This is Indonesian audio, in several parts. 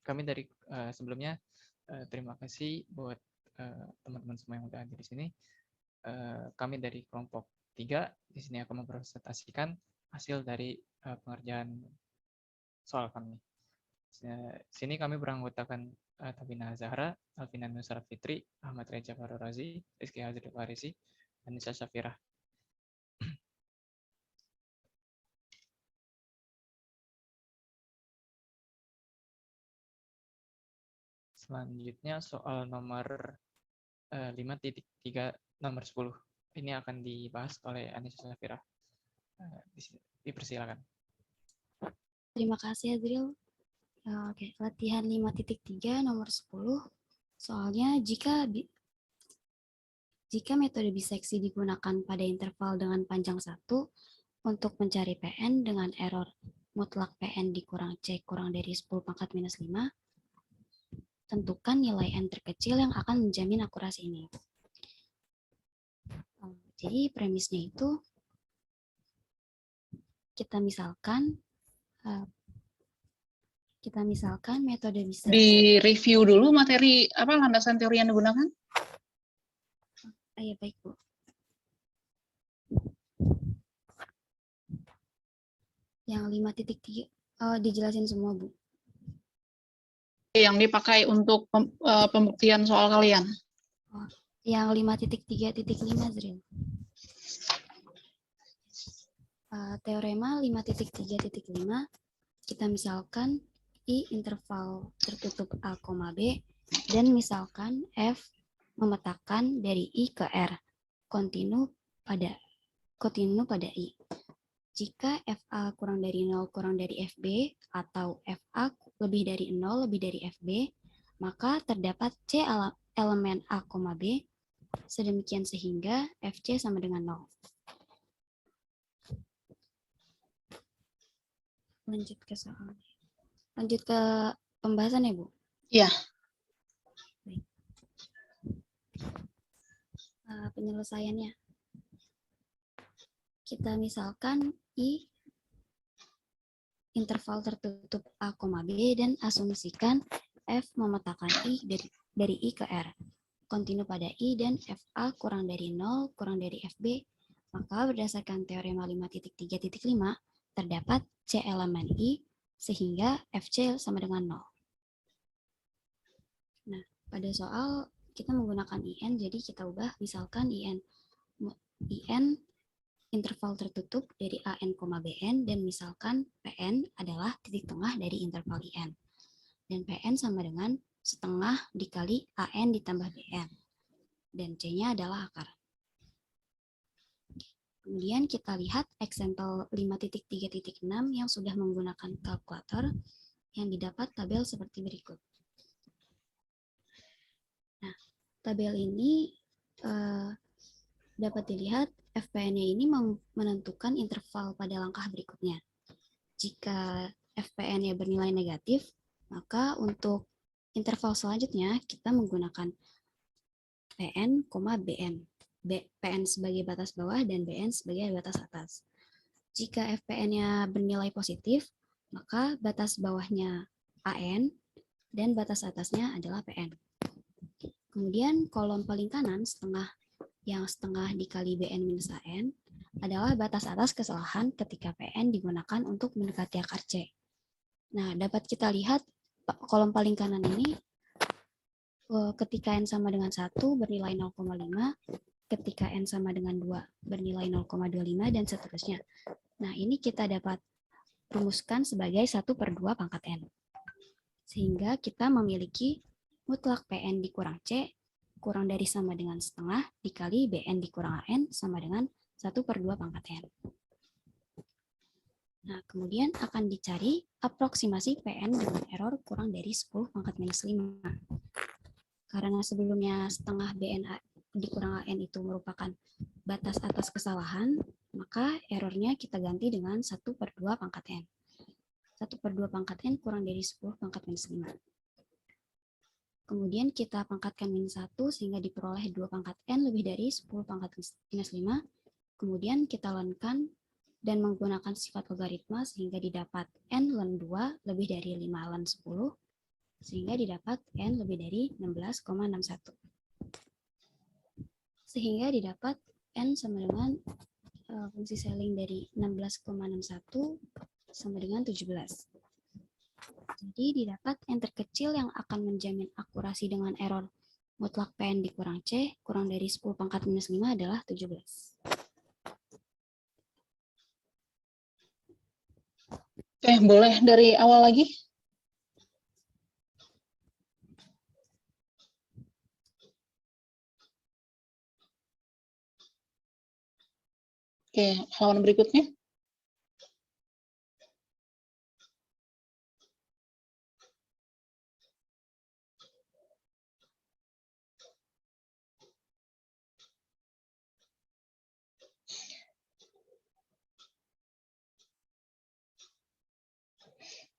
kami dari sebelumnya terima kasih buat teman-teman semua yang udah hadir di sini. Kami dari kelompok 3 di sini akan mempresentasikan hasil dari pengerjaan soal kami. Sini kami beranggotakan Tabina Zahra, Alvina Nusra Fitri, Ahmad Reja Farorazi, Rizky Hazri Farisi, dan Nisa Syafirah. Selanjutnya soal nomor 5.3 nomor 10. Ini akan dibahas oleh Anissa Syafirah. Dipersilakan. Terima kasih Adril. Oke, latihan 5.3 nomor 10. Soalnya jika metode biseksi digunakan pada interval dengan panjang 1 untuk mencari PN dengan error mutlak PN dikurang C kurang dari 10 pangkat minus 5, tentukan nilai N terkecil yang akan menjamin akurasi ini. Jadi premisnya itu kita misalkan metode biseksi. Di review dulu materi landasan teori yang digunakan. Iya baik Bu. Yang 5.3 dijelasin semua Bu. Yang dipakai untuk pembuktian soal kalian. Yang 5.3.5 Zril. Teorema 5.3.5 kita misalkan I interval tertutup A, B dan misalkan F memetakan dari I ke R kontinu pada I. Jika FA kurang dari 0 kurang dari FB atau FA lebih dari 0 lebih dari FB, maka terdapat C elemen A, B sedemikian sehingga FC sama dengan 0. Lanjut ke soal. Lanjut ke pembahasan ya, Bu? Iya. Penyelesaiannya. Kita misalkan I interval tertutup A, B dan asumsikan F memetakan I dari I ke R. Kontinu pada I dan FA kurang dari 0 kurang dari FB, maka berdasarkan teorema 5.3.5 terdapat C elemen I sehingga FC sama dengan 0. Nah, pada soal kita menggunakan IN, jadi kita ubah misalkan IN interval tertutup dari AN, BN, dan misalkan PN adalah titik tengah dari interval IN. Dan PN sama dengan setengah dikali AN ditambah BN. Dan C-nya adalah akar. Kemudian kita lihat example 5.3.6 yang sudah menggunakan kalkulator yang didapat tabel seperti berikut. Nah, tabel ini dapat dilihat FPN-nya ini menentukan interval pada langkah berikutnya. Jika FPN-nya bernilai negatif, maka untuk interval selanjutnya kita menggunakan PN, BN. PN sebagai batas bawah dan BN sebagai batas atas. Jika FPN-nya bernilai positif, maka batas bawahnya AN dan batas atasnya adalah PN. Kemudian kolom paling kanan setengah dikali BN minus AN adalah batas atas kesalahan ketika PN digunakan untuk mendekati akar C. Nah, dapat kita lihat kolom paling kanan ini ketika N sama dengan 1 bernilai 0,5, ketika N sama dengan 2 bernilai 0,25, dan seterusnya. Nah, ini kita dapat rumuskan sebagai 1/2 pangkat N. Sehingga kita memiliki mutlak PN dikurang C kurang dari sama dengan setengah dikali BN dikurang AN sama dengan 1/2 pangkat N. Nah, kemudian akan dicari aproksimasi PN dengan error kurang dari 10 pangkat minus 5. Karena sebelumnya setengah BN dikurang AN itu merupakan batas atas kesalahan, maka errornya kita ganti dengan 1/2 pangkat N. 1/2 pangkat N kurang dari 10 pangkat minus 5. Kemudian kita pangkatkan minus 1 sehingga diperoleh 2 pangkat N lebih dari 10 pangkat minus 5. Kemudian kita lenkan dan menggunakan sifat logaritma sehingga didapat N ln 2 lebih dari 5 ln 10 sehingga didapat N lebih dari 16,61. Sehingga didapat N sama dengan fungsi saling dari 16,61 sama dengan 17. Jadi didapat N terkecil yang akan menjamin akurasi dengan error mutlak PN dikurang C kurang dari 10 pangkat minus 5 adalah 17. Oke, boleh dari awal lagi? Oke, halaman berikutnya.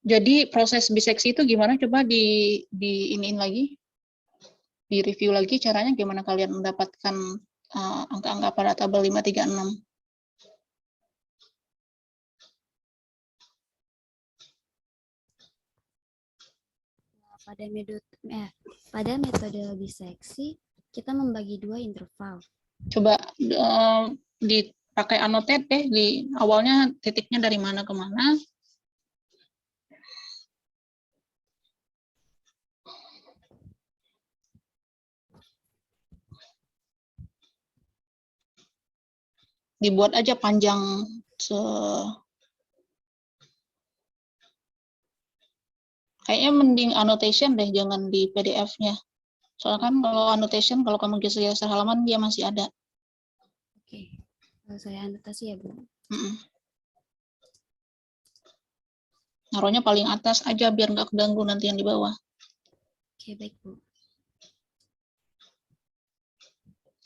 Jadi proses biseksi itu gimana? Coba iniin lagi, di review lagi caranya gimana kalian mendapatkan angka-angka pada tabel 536. Pada metode biseksi kita membagi dua interval. Coba dipakai annotate deh, di awalnya titiknya dari mana ke mana. Dibuat aja panjang kayaknya mending annotation deh, jangan di PDF-nya. Soalnya kan kalau annotation, kalau kamu geser-geser halaman, dia masih ada. Oke, saya anotasi ya, Bu. Naruhnya paling atas aja, biar nggak keganggu nanti yang di bawah. Oke, baik, Bu.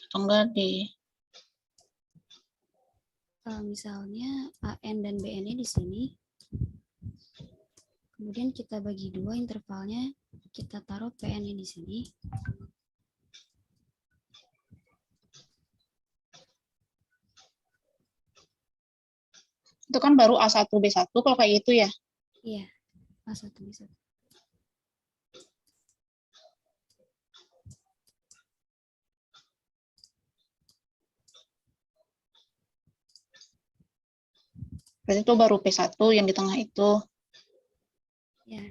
Atau enggak di... Misalnya AN dan BN-nya di sini. Kemudian kita bagi dua intervalnya, kita taruh PN-nya di sini. Itu kan baru A1, B1 kalau kayak gitu ya? Iya, A1, B1. Berarti itu baru P1 yang di tengah itu. Ya.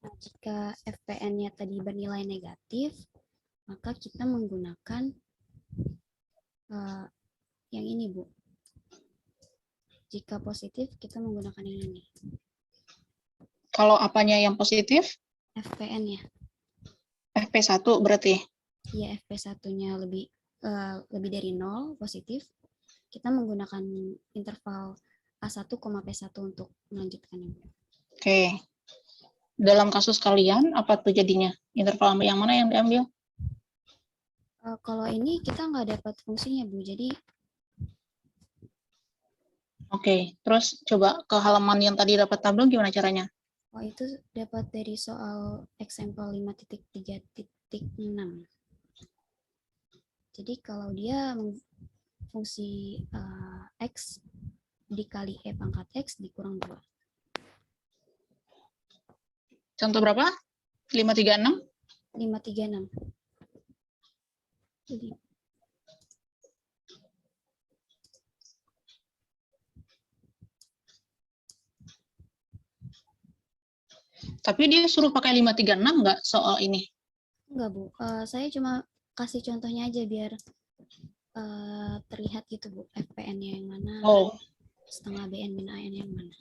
Nah, jika FPN-nya tadi bernilai negatif, maka kita menggunakan yang ini, Bu. Jika positif, kita menggunakan yang ini. Kalau apanya yang positif? FPN-nya. FP1 berarti? Iya, FP1-nya lebih dari 0, positif. Kita menggunakan interval A1, P1 untuk melanjutkannya. Oke. Dalam kasus kalian, apa tuh jadinya? Interval yang mana yang diambil? Kalau ini kita nggak dapat fungsinya, Bu. Jadi Oke, terus coba ke halaman yang tadi dapat tabel gimana caranya? itu dapat dari soal example 5.3.6. Jadi kalau dia fungsi X dikali E pangkat X dikurang 2. Contoh berapa? 536? 536. Jadi tapi dia suruh pakai 536 nggak soal ini? enggak, Bu. Saya cuma kasih contohnya aja biar terlihat gitu, Bu. FPN-nya yang mana, setengah BN min AN yang mana.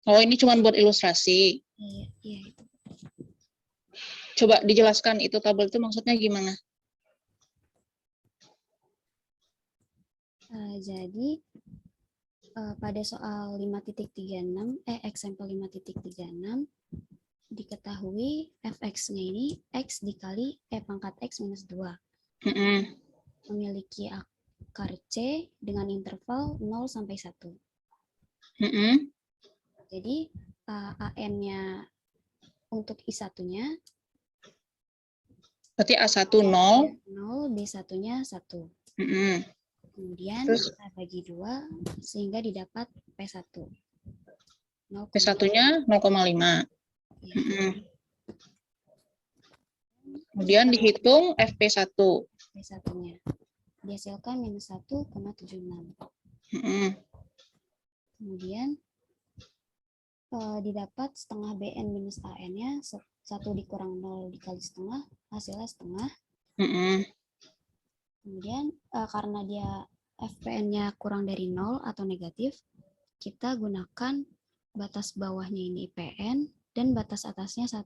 Oh, ini cuma buat ilustrasi. Iya, itu. Coba dijelaskan itu tabel itu maksudnya gimana? Jadi pada soal 5.36, example 5.36, diketahui fx-nya ini x dikali e pangkat x minus 2. Memiliki akar C dengan interval 0 sampai 1. Jadi AN-nya untuk I1-nya berarti A1 0, 0, B1-nya 1. Kemudian kita bagi 2 sehingga didapat P1. P1-nya 0,5. Ya. Kemudian dihitung FP1. P1-nya. Dihasilkan minus 1,76. Kemudian didapat setengah BN minus AN-nya, 1 dikurang 0 dikali setengah, hasilnya setengah. Kemudian karena dia FPN-nya kurang dari 0 atau negatif, kita gunakan batas bawahnya ini PN dan batas atasnya 1.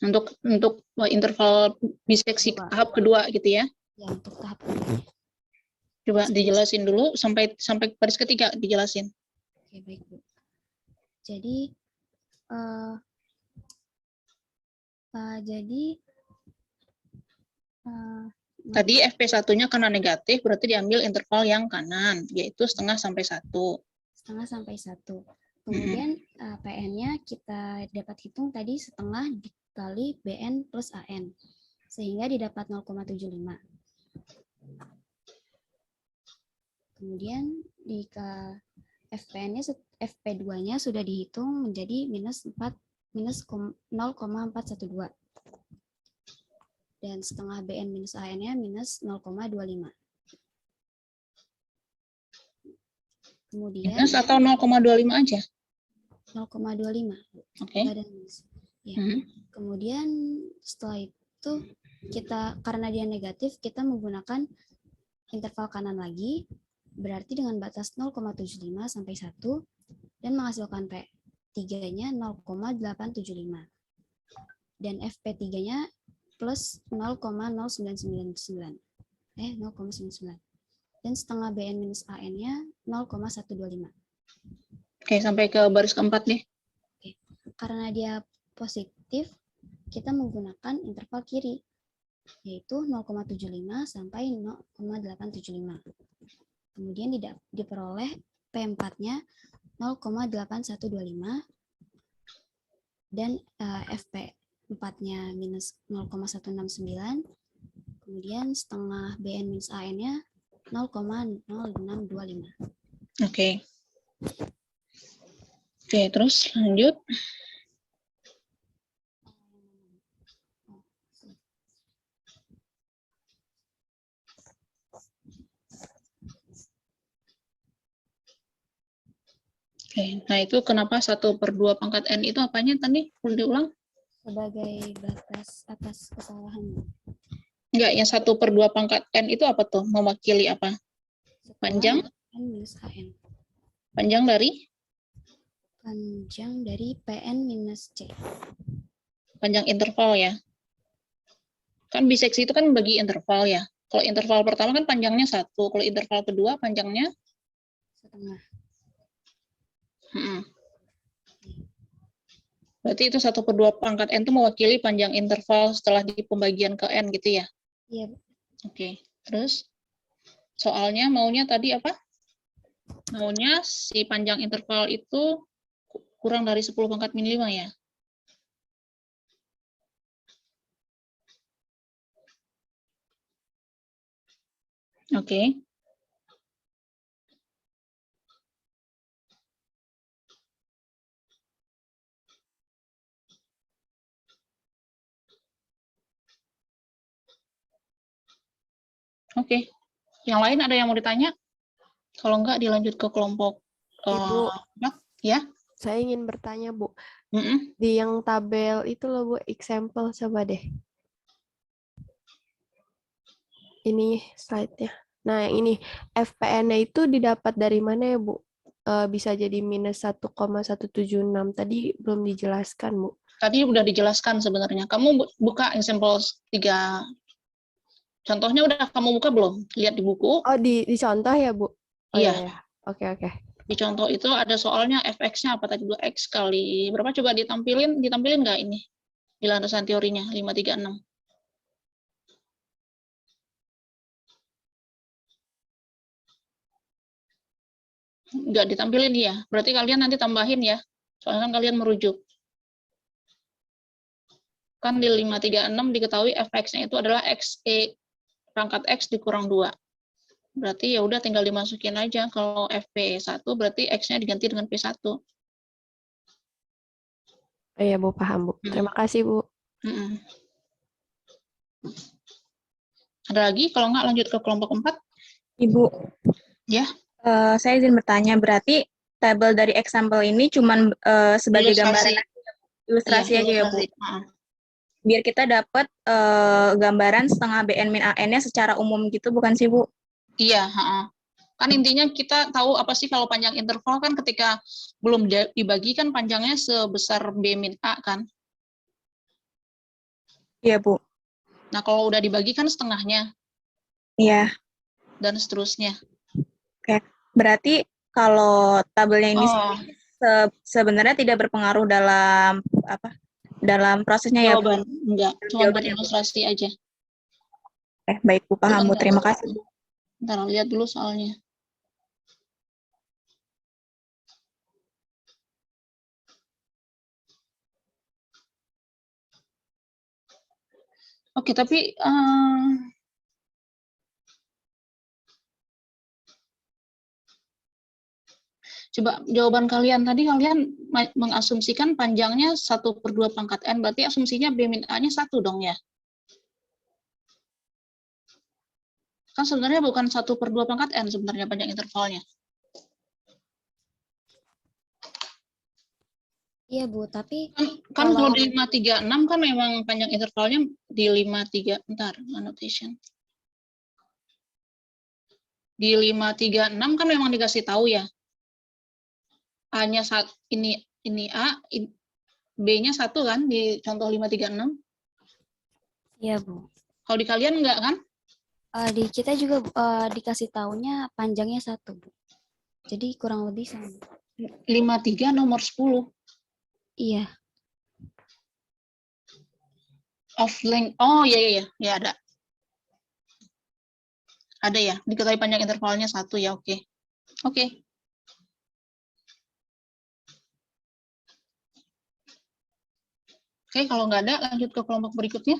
Untuk interval biseksi tahap kedua gitu ya. Ya, untuk tahap kedua. Coba dijelasin dulu sampai baris ketiga dijelasin. Oke, baik, Bu. Jadi tadi FP1-nya karena negatif berarti diambil interval yang kanan, yaitu setengah sampai 1. Setengah sampai 1. Kemudian PN-nya kita dapat hitung tadi setengah dikali BN plus AN. Sehingga didapat 0,75. Kemudian di FP2-nya sudah dihitung menjadi minus 0,412. Dan setengah BN minus AN-nya minus 0,25. Kemudian minus atau 0,25 aja? 0,25. Oke. Ya. Kemudian setelah itu karena dia negatif, kita menggunakan interval kanan lagi, berarti dengan batas 0,75 sampai 1 dan menghasilkan P3-nya 0,875. Dan FP3-nya plus 0,0999. 0,99. Dan setengah BN minus AN-nya 0,125. Oke, sampai ke baris keempat nih. Oke. Karena dia positif, kita menggunakan interval kiri, yaitu 0,75 sampai 0,875. Kemudian diperoleh P4-nya 0,8125 dan FP4-nya minus 0,169. Kemudian setengah BN minus AN-nya 0,0625. Oke. Oke, terus lanjut. Oke, nah itu kenapa 1/2 pangkat N itu apanya tadi? Boleh diulang? Sebagai batas atas kesalahan. Enggak, yang 1/2 pangkat N itu apa tuh? Mewakili apa? Panjang? N minus AN. Panjang dari? Panjang dari PN minus C. Panjang interval ya. Kan biseksi itu kan bagi interval ya. Kalau interval pertama kan panjangnya 1. Kalau interval kedua panjangnya? Setengah. Berarti itu 1/2 pangkat N itu mewakili panjang interval setelah di pembagian ke N gitu ya? Iya. Oke, terus soalnya maunya tadi apa? Maunya si panjang interval itu kurang dari 10 pangkat min 5 ya? Oke. Oke. Yang lain ada yang mau ditanya? Kalau enggak dilanjut ke kelompok Ibu, ya. saya ingin bertanya, Bu. Mm-mm. Di yang tabel itu loh, Bu, example coba deh. Ini slide-nya. Nah, yang ini FPN-nya itu didapat dari mana ya, Bu? Bisa jadi minus 1,176. Tadi belum dijelaskan, Bu. Tadi udah dijelaskan sebenarnya. Kamu buka example 3. Contohnya udah kamu buka belum? Lihat di buku. Oh, dicontoh ya, Bu? Oh, Iya. Oke. Di contoh itu ada soalnya fx-nya apa tadi? 2x kali berapa? Coba ditampilin nggak ini? Di landasan teorinya 536. Nggak ditampilin ya. Berarti kalian nanti tambahin ya. Soalnya kan kalian merujuk. Kan di 536 diketahui fx-nya itu adalah xe pangkat x dikurang 2. Berarti ya udah tinggal dimasukin aja. Kalau FP1 berarti X-nya diganti dengan P1. Oh iya Bu, paham Bu. Terima kasih Bu. Mm-mm. Ada lagi? Kalau nggak lanjut ke kelompok 4. Ibu, Ya. Saya izin bertanya, berarti tabel dari example ini cuman sebagai Ilustrasi. gambaran ilustrasi Iya, aja ya Bu. ilustrasi. Biar kita dapat gambaran setengah BN min AN-nya secara umum gitu, bukan sih Bu? Iya, kan intinya kita tahu apa sih kalau panjang interval kan ketika belum dibagi kan panjangnya sebesar B min A kan. Iya Bu. Nah kalau udah dibagi kan setengahnya Iya. dan seterusnya. Oke. Berarti kalau tabelnya ini Oh, sebenarnya tidak berpengaruh dalam apa? Dalam prosesnya ya Bu. jawaban enggak, cuma buat Jawabannya Bu. ilustrasi aja. Baik Bu, paham Bu. Terima kasih. Ntar lihat dulu soalnya. Oke, tapi coba jawaban kalian tadi, kalian mengasumsikan panjangnya 1/2 pangkat N, berarti asumsinya B min A-nya 1 dong ya? Kan sebenarnya bukan 1/2 pangkat N sebenarnya panjang intervalnya. Iya Bu, tapi Kan kalau kalau di 536 kan memang panjang intervalnya di 53, bentar, annotation. Di 536 kan memang dikasih tahu ya. A-nya ini A, B-nya 1 kan di contoh 536. iya Bu. Kalau di kalian enggak kan? Di kita juga dikasih taunya panjangnya 1 Bu. Jadi kurang lebih sama. 53 nomor 10. Iya. Of length. Oh iya ya ada. Ada ya, diketahui panjang intervalnya 1 ya, oke. Oke. Oke, kalau nggak ada lanjut ke kelompok berikutnya.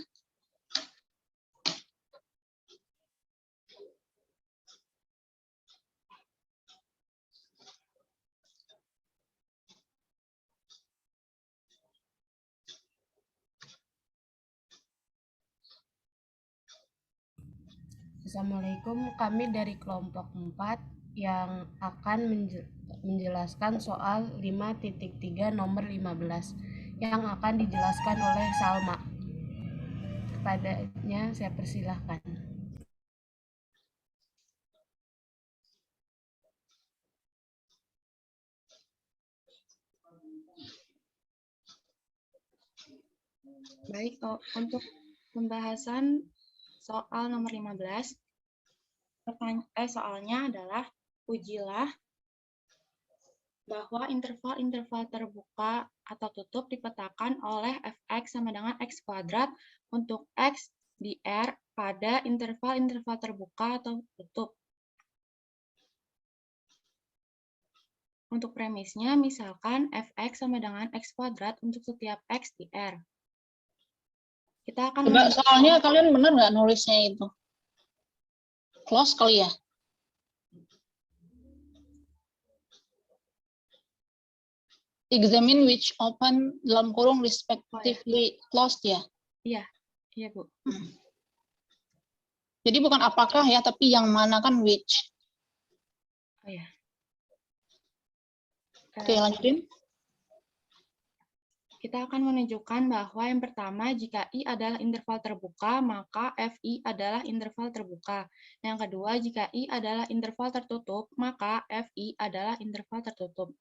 Assalamualaikum, kami dari kelompok 4 yang akan menjelaskan soal 5.3 nomor 15 yang akan dijelaskan oleh Salma. Kepadanya saya persilahkan. Baik, untuk pembahasan soal nomor 15, soalnya adalah ujilah bahwa interval-interval terbuka atau tutup dipetakan oleh fx sama dengan x kuadrat untuk x di R pada interval-interval terbuka atau tutup. Untuk premisnya, misalkan fx sama dengan x kuadrat untuk setiap x di R. Kita akan Coba soalnya kalian benar nggak nulisnya itu? Close kali ya? Examine which open dalam kurung respectively closed ya? Iya Bu. Jadi bukan apakah ya, tapi yang mana kan which. Oh ya. Oke, lanjutin. Kita akan menunjukkan bahwa yang pertama, jika I adalah interval terbuka, maka FI adalah interval terbuka. Yang kedua, jika I adalah interval tertutup, maka FI adalah interval tertutup.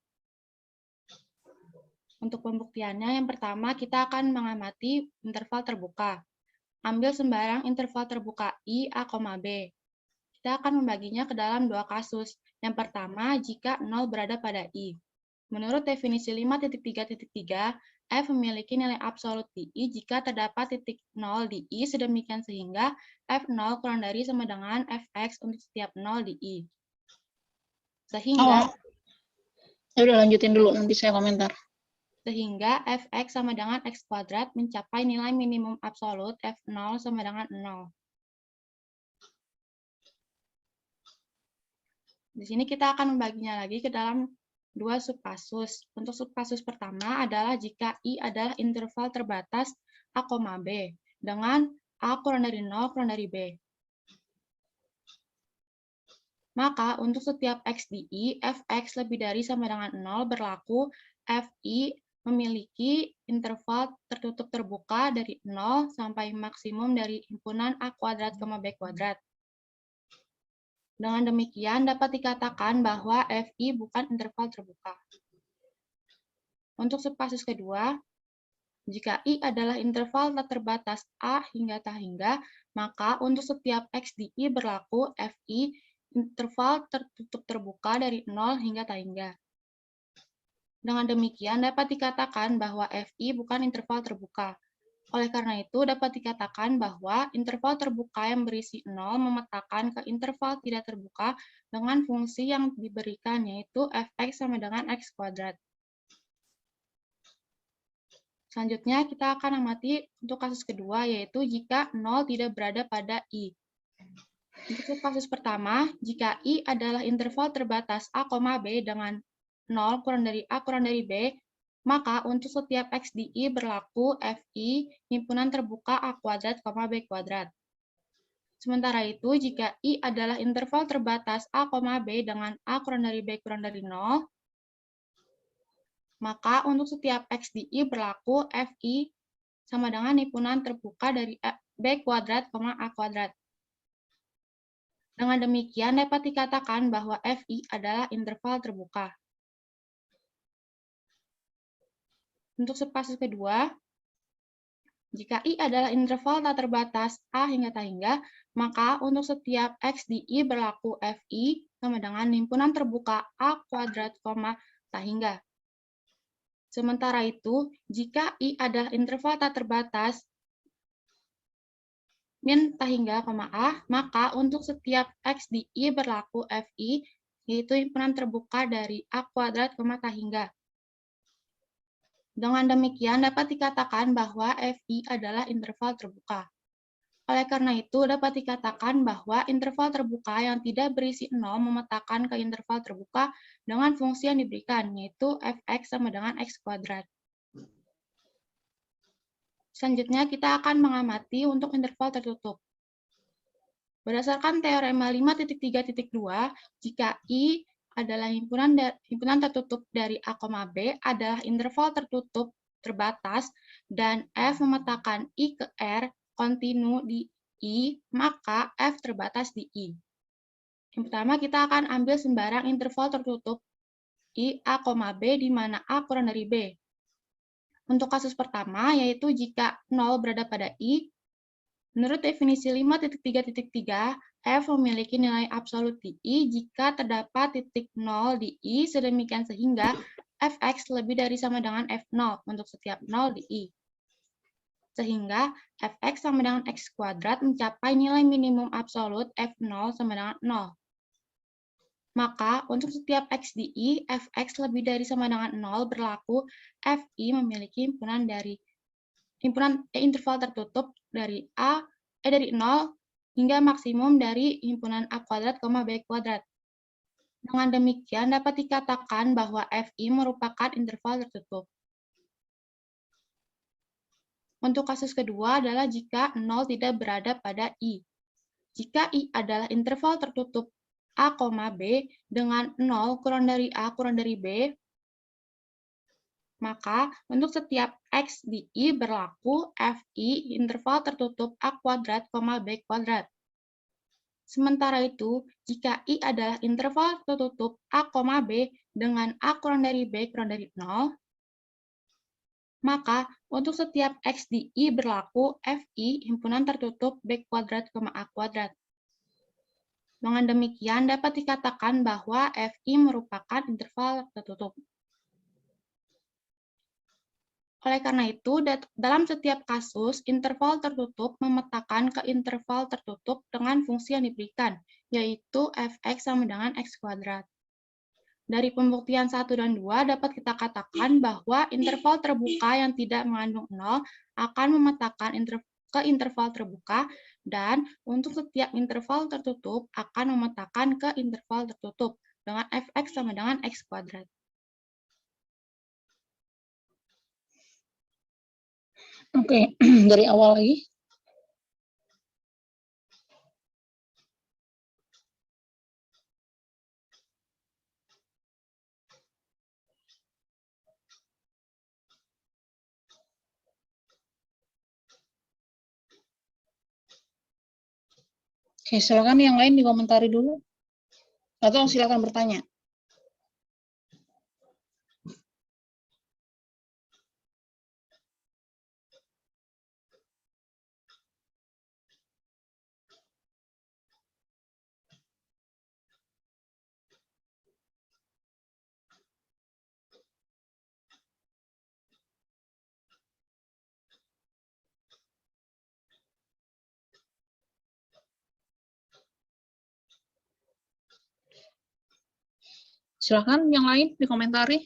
Untuk pembuktiannya, yang pertama kita akan mengamati interval terbuka. Ambil sembarang interval terbuka I, A, B. Kita akan membaginya ke dalam dua kasus. Yang pertama, jika 0 berada pada I. Menurut definisi 5.3.3, F memiliki nilai absolut di I jika terdapat titik 0 di I sedemikian sehingga F0 kurang dari sama dengan Fx untuk setiap 0 di I. Sehingga Ya udah lanjutin dulu, nanti saya komentar. Sehingga Fx sama dengan X kuadrat mencapai nilai minimum absolut F0 sama dengan 0. Di sini kita akan membaginya lagi ke dalam dua subkasus. Untuk subkasus pertama adalah jika I adalah interval terbatas A, B dengan A kurang dari 0 kurang dari B. Maka untuk setiap X di I, Fx lebih dari sama dengan 0 berlaku Fi memiliki interval tertutup terbuka dari 0 sampai maksimum dari himpunan A kuadrat, B kuadrat. Dengan demikian dapat dikatakan bahwa Fi bukan interval terbuka. Untuk subkasus kedua, jika I adalah interval tak terbatas A hingga tak hingga, maka untuk setiap X di I berlaku Fi interval tertutup terbuka dari 0 hingga tak hingga. Dengan demikian dapat dikatakan bahwa Fi bukan interval terbuka. Oleh karena itu, dapat dikatakan bahwa interval terbuka yang berisi 0 memetakan ke interval tidak terbuka dengan fungsi yang diberikan, yaitu Fx sama dengan X kuadrat. Selanjutnya, kita akan amati untuk kasus kedua, yaitu jika 0 tidak berada pada I. Untuk kasus pertama, jika I adalah interval terbatas A, B dengan 0 kurang dari A kurang dari B, maka untuk setiap X di I berlaku Fi himpunan terbuka A kuadrat, B kuadrat. Sementara itu, jika I adalah interval terbatas A, B dengan A kurang dari B kurang dari 0, maka untuk setiap X di I berlaku Fi sama dengan himpunan terbuka dari B kuadrat, A kuadrat. Dengan demikian dapat dikatakan bahwa Fi adalah interval terbuka. Untuk subkasus kedua, jika I adalah interval tak terbatas A hingga tak hingga, maka untuk setiap X di I berlaku Fi sama dengan himpunan terbuka A kuadrat, tak hingga. Sementara itu, jika I adalah interval tak terbatas min tak hingga, A, maka untuk setiap X di I berlaku Fi, yaitu himpunan terbuka dari A kuadrat, tak hingga. Dengan demikian dapat dikatakan bahwa Fi adalah interval terbuka. Oleh karena itu, dapat dikatakan bahwa interval terbuka yang tidak berisi 0 memetakan ke interval terbuka dengan fungsi yang diberikan, yaitu Fx sama dengan X kuadrat. Selanjutnya, kita akan mengamati untuk interval tertutup. Berdasarkan teorema 5.3.2, jika I adalah himpunan tertutup dari A, B adalah interval tertutup terbatas dan F memetakan I ke R kontinu di I, maka F terbatas di I. Yang pertama, kita akan ambil sembarang interval tertutup I A, B di mana A kurang dari B. Untuk kasus pertama, yaitu jika 0 berada pada I, menurut definisi 5.3.3, F memiliki nilai absolut di I jika terdapat titik 0 di I sedemikian sehingga Fx lebih dari sama dengan F0 untuk setiap 0 di I. Sehingga Fx sama dengan X kuadrat mencapai nilai minimum absolut F0 sama dengan 0. Maka untuk setiap X di I, Fx lebih dari sama dengan 0 berlaku Fi memiliki interval tertutup dari dari 0 hingga maksimum dari himpunan A kuadrat, B kuadrat. Dengan demikian dapat dikatakan bahwa Fi merupakan interval tertutup. Untuk kasus kedua adalah jika 0 tidak berada pada I. Jika I adalah interval tertutup A, B dengan 0 kurang dari A kurang dari B, maka untuk setiap X di I berlaku Fi interval tertutup A kuadrat, B kuadrat. Sementara itu, jika I adalah interval tertutup A, B dengan A kurang dari B kurang dari 0, maka untuk setiap X di I berlaku Fi himpunan tertutup B kuadrat, A kuadrat. Dengan demikian dapat dikatakan bahwa Fi merupakan interval tertutup. Oleh karena itu, dalam setiap kasus, interval tertutup memetakan ke interval tertutup dengan fungsi yang diberikan, yaitu Fx sama dengan X kuadrat. Dari pembuktian 1 dan 2 dapat kita katakan bahwa interval terbuka yang tidak mengandung 0 akan memetakan ke interval terbuka, dan untuk setiap interval tertutup akan memetakan ke interval tertutup. dengan fx sama dengan x kuadrat. Oke, dari awal lagi. Oke, silakan yang lain dikomentari dulu. Atau silakan bertanya. Silakan yang lain dikomentari.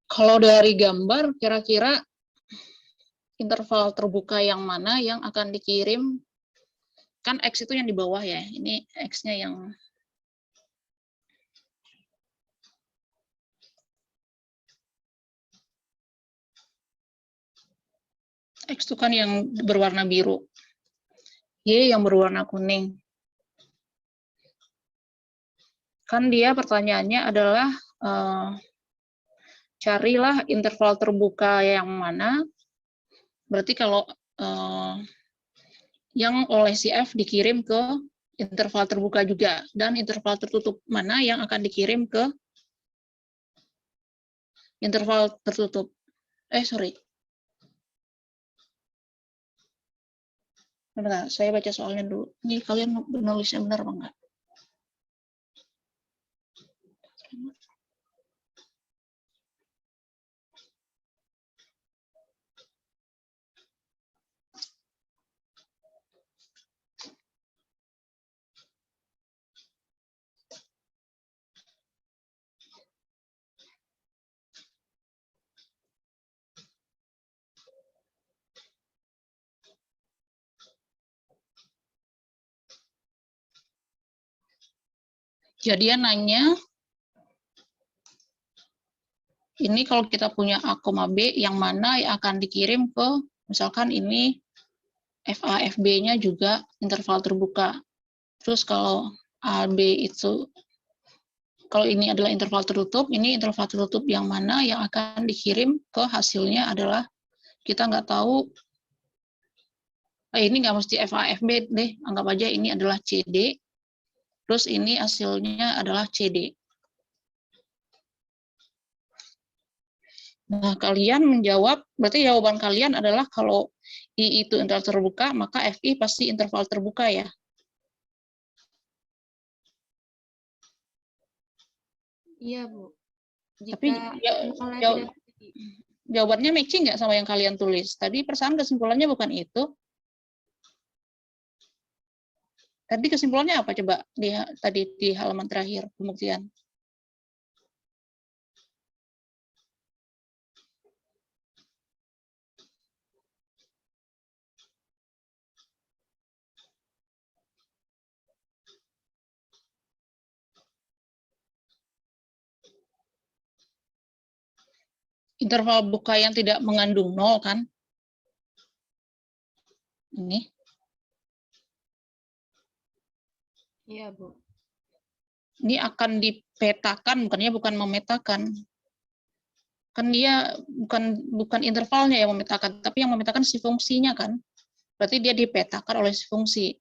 Kalau dari gambar, kira-kira interval terbuka yang mana yang akan dikirim? Kan X itu yang di bawah ya, ini X-nya yang X itu kan yang berwarna biru, Y yang berwarna kuning. Kan dia pertanyaannya adalah carilah interval terbuka yang mana. Berarti kalau yang oleh si F dikirim ke interval terbuka juga, dan interval tertutup mana yang akan dikirim ke interval tertutup. Sorry. Bentar, saya baca soalnya dulu. Ini kalian menulisnya benar apa enggak? Jadi dia nanya, ini kalau kita punya A, B, yang mana yang akan dikirim ke, misalkan ini FA, FB-nya juga interval terbuka. Terus kalau A, B itu, kalau ini adalah interval tertutup, ini interval tertutup yang mana yang akan dikirim ke hasilnya adalah, kita nggak tahu, ini nggak mesti FA, FB deh, anggap aja ini adalah CD, terus ini hasilnya adalah CD. Nah, kalian menjawab, berarti jawaban kalian adalah kalau I itu interval terbuka, maka FI pasti interval terbuka ya. Iya, Bu. Tapi jawabannya matching nggak sama yang kalian tulis? Tadi perasaan kesimpulannya bukan itu. Tadi kesimpulannya apa coba tadi di halaman terakhir pembuktian? Interval buka yang tidak mengandung 0 kan? Ini. Iya, Bu. Ini akan dipetakan, bukannya bukan memetakan. Kan dia bukan intervalnya yang memetakan, tapi yang memetakan si fungsinya kan. Berarti dia dipetakan oleh si fungsi.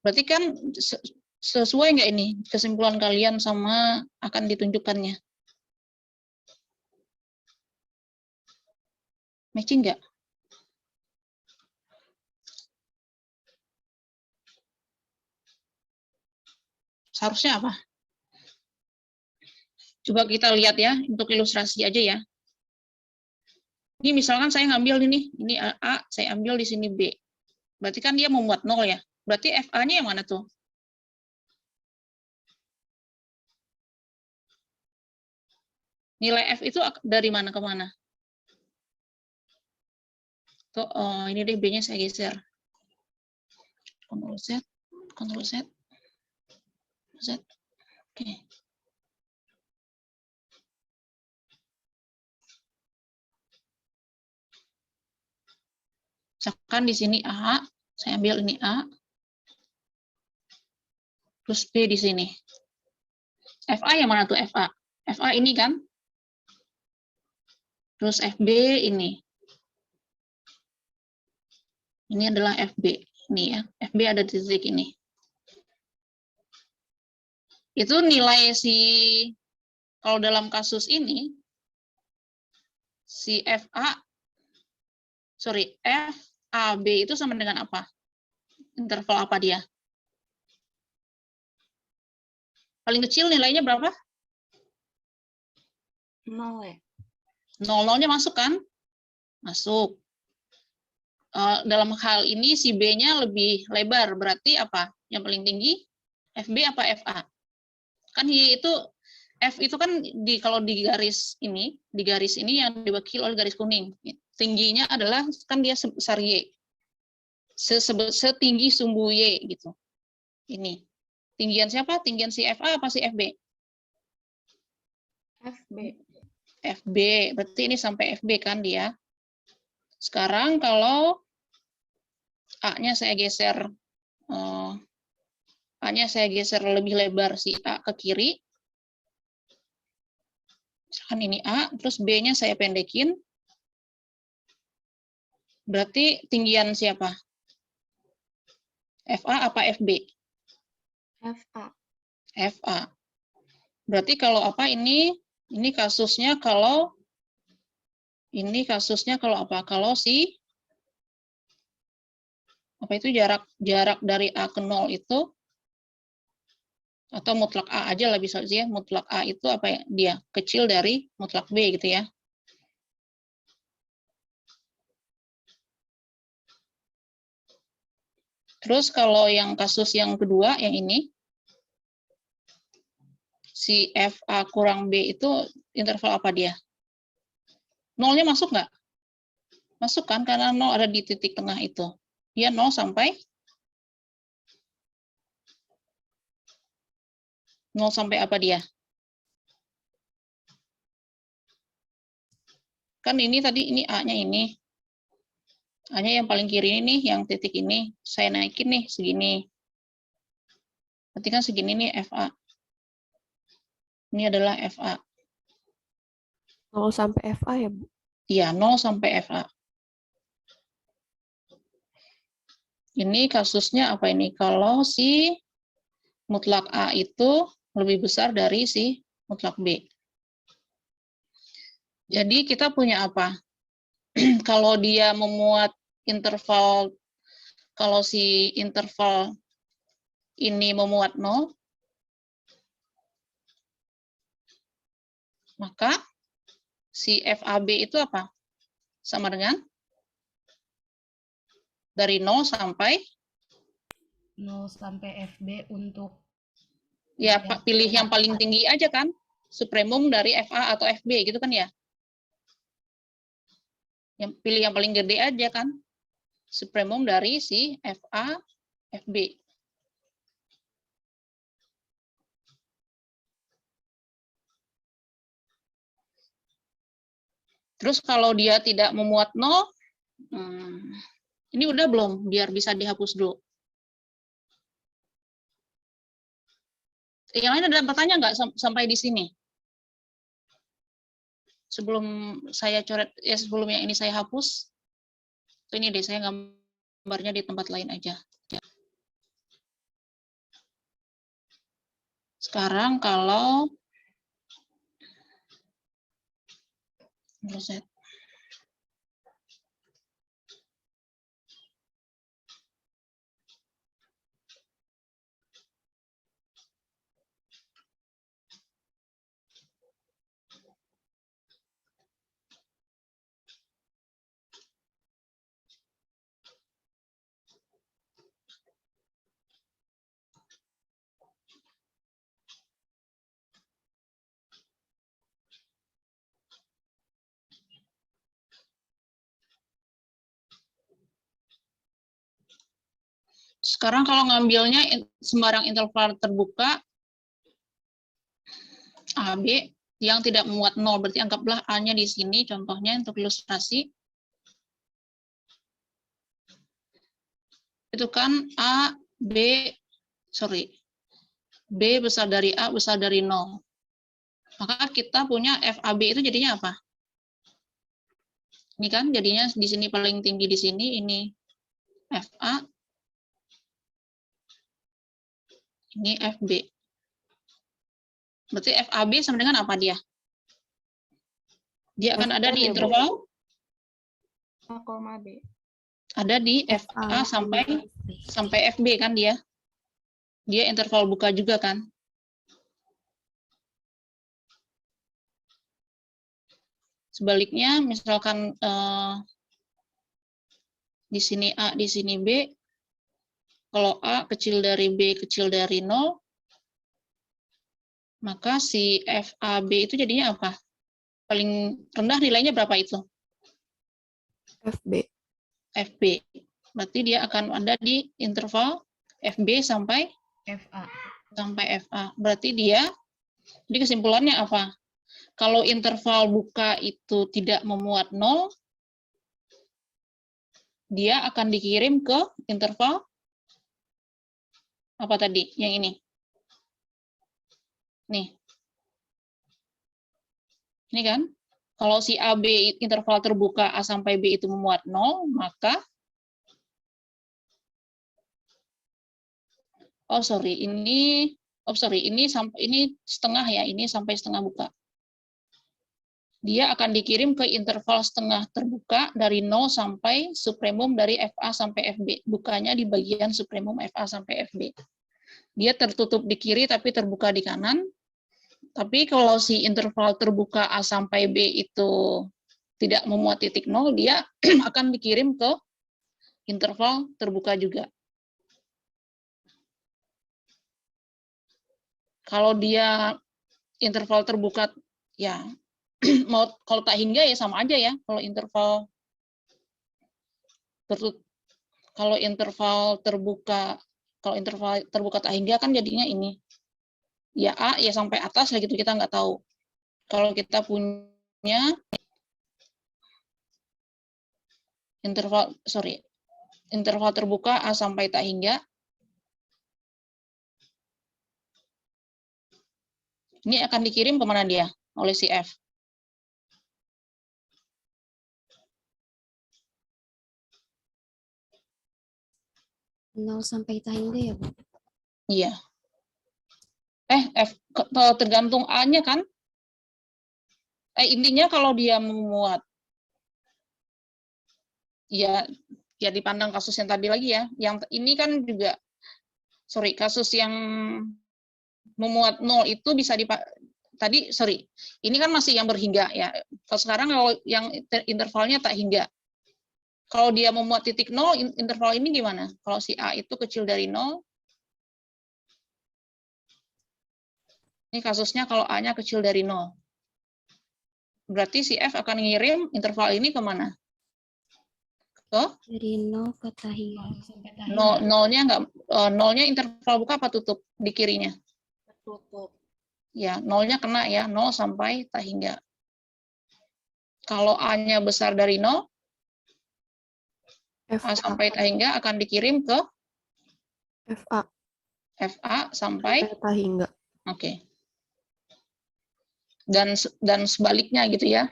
Berarti kan sesuai nggak ini kesimpulan kalian sama akan ditunjukkannya? Matching nggak? Seharusnya apa? Coba kita lihat ya, untuk ilustrasi aja ya. Ini misalkan saya ngambil ini A, saya ambil di sini B. Berarti kan dia memuat 0 ya. Berarti FA-nya yang mana tuh? Nilai F itu dari mana ke mana? Tuh, oh, ini deh B-nya saya geser. Ctrl Z, Ctrl Z, Z. Oke. Misalkan di sini A, saya ambil ini A, terus B di sini. FA yang mana tuh FA? FA ini kan? Terus FB ini. Ini adalah FB. Ini ya, FB ada di titik ini. Itu nilai kalau dalam kasus ini, si FAB itu sama dengan apa? Interval apa dia? Paling kecil nilainya berapa? 0 ya. 0-nya masuk kan? Masuk. Dalam hal ini si B-nya lebih lebar, berarti apa? Yang paling tinggi? FB apa FA? Kan itu F itu kan kalau di garis ini yang diwakili oleh garis kuning. Tingginya adalah kan dia sebesar Y. Setinggi sumbu Y gitu. Ini. Tinggian siapa? Tinggian si FA apa si FB? FB. FB, berarti ini sampai FB kan dia. Sekarang kalau A-nya saya geser lebih lebar si A ke kiri. Misalkan ini A, terus B-nya saya pendekin. Berarti tinggian siapa? FA apa FB? FA. FA. Berarti kalau apa ini kasusnya kalau apa? Kalau si apa itu jarak dari A ke 0 itu, atau mutlak A aja lah bisa sih ya, mutlak A itu apa ya, dia kecil dari mutlak B gitu ya. Terus kalau yang kasus yang kedua, yang ini, si FA kurang B itu interval apa dia? 0-nya masuk nggak? Masuk kan, karena 0 ada di titik tengah itu. Dia 0 sampai 0 sampai apa dia? Kan ini tadi, ini A-nya ini. A-nya yang paling kiri ini, yang titik ini. Saya naikin nih, segini. Berarti kan segini nih FA. Ini adalah FA. 0 sampai FA ya, Bu? Iya, 0 sampai FA. Ini kasusnya apa ini? Kalau si mutlak A itu lebih besar dari si mutlak B. Jadi kita punya apa? Kalau dia memuat interval, kalau si interval ini memuat 0, maka si FAB itu apa? Sama dengan dari 0 sampai 0 sampai FB untuk ya pilih yang paling tinggi aja kan? Supremum dari FA atau FB gitu kan ya? Yang pilih yang paling gede aja kan? Supremum dari si FA, FB. Terus kalau dia tidak memuat 0, ini udah belum? Biar bisa dihapus dulu. Yang lain ada pertanyaan nggak sampai di sini? Sebelum saya coret, ya sebelum yang ini saya hapus, ini deh saya gambarnya di tempat lain aja. Sekarang kalau reset. Sekarang kalau ngambilnya sembarang interval terbuka AB yang tidak memuat 0, berarti anggaplah A-nya di sini, contohnya untuk ilustrasi. Itu kan B besar dari A besar dari 0. Maka kita punya FAB itu jadinya apa? Ini kan jadinya di sini paling tinggi di sini, ini FA, ini FB. Berarti FAB sama dengan apa dia? Dia akan ada di interval A, B. Ada di FA sampai FB kan dia. Dia interval buka juga kan. Sebaliknya misalkan di sini A, di sini B. Kalau A kecil dari B kecil dari 0, maka si FAB itu jadinya apa? Paling rendah nilainya berapa itu? FB. FB. Berarti dia akan ada di interval FB sampai FA. Berarti dia, jadi kesimpulannya apa? Kalau interval buka itu tidak memuat 0, dia akan dikirim ke interval apa tadi? Yang ini. Nih. Ini kan? Kalau si AB interval terbuka A sampai B itu memuat 0, maka ini setengah ya, ini sampai setengah buka. Dia akan dikirim ke interval setengah terbuka dari 0 sampai supremum dari FA sampai FB. Bukanya di bagian supremum FA sampai FB. Dia tertutup di kiri tapi terbuka di kanan. Tapi kalau si interval terbuka A sampai B itu tidak memuat titik 0, dia akan dikirim ke interval terbuka juga. Kalau dia interval terbuka, ya mau kalau tak hingga ya sama aja ya. Kalau interval terbuka tak hingga kan jadinya ini. Ya A ya sampai atas lah gitu, kita nggak tahu. Kalau kita punya interval terbuka A sampai tak hingga, ini akan dikirim kemana dia oleh si F? Nol sampai tak hingga ya, Bu? Iya. Tergantung A-nya kan? Intinya kalau dia memuat, ya dipandang kasus yang tadi lagi ya. Yang ini kan juga, kasus yang memuat 0 itu bisa ini kan masih yang berhingga ya. Kalau sekarang kalau yang intervalnya tak hingga. Kalau dia memuat titik 0, interval ini gimana? Kalau si A itu kecil dari 0, ini kasusnya kalau A-nya kecil dari 0. Berarti si F akan ngirim interval ini kemana? Dari 0 ke tak hingga. Nolnya interval buka apa tutup di kirinya? Tertutup. Ya, nolnya kena ya, 0 sampai tak hingga. Kalau A-nya besar dari 0, A sampai tak hingga akan dikirim ke FA sampai tak hingga. Oke. Dan sebaliknya gitu ya.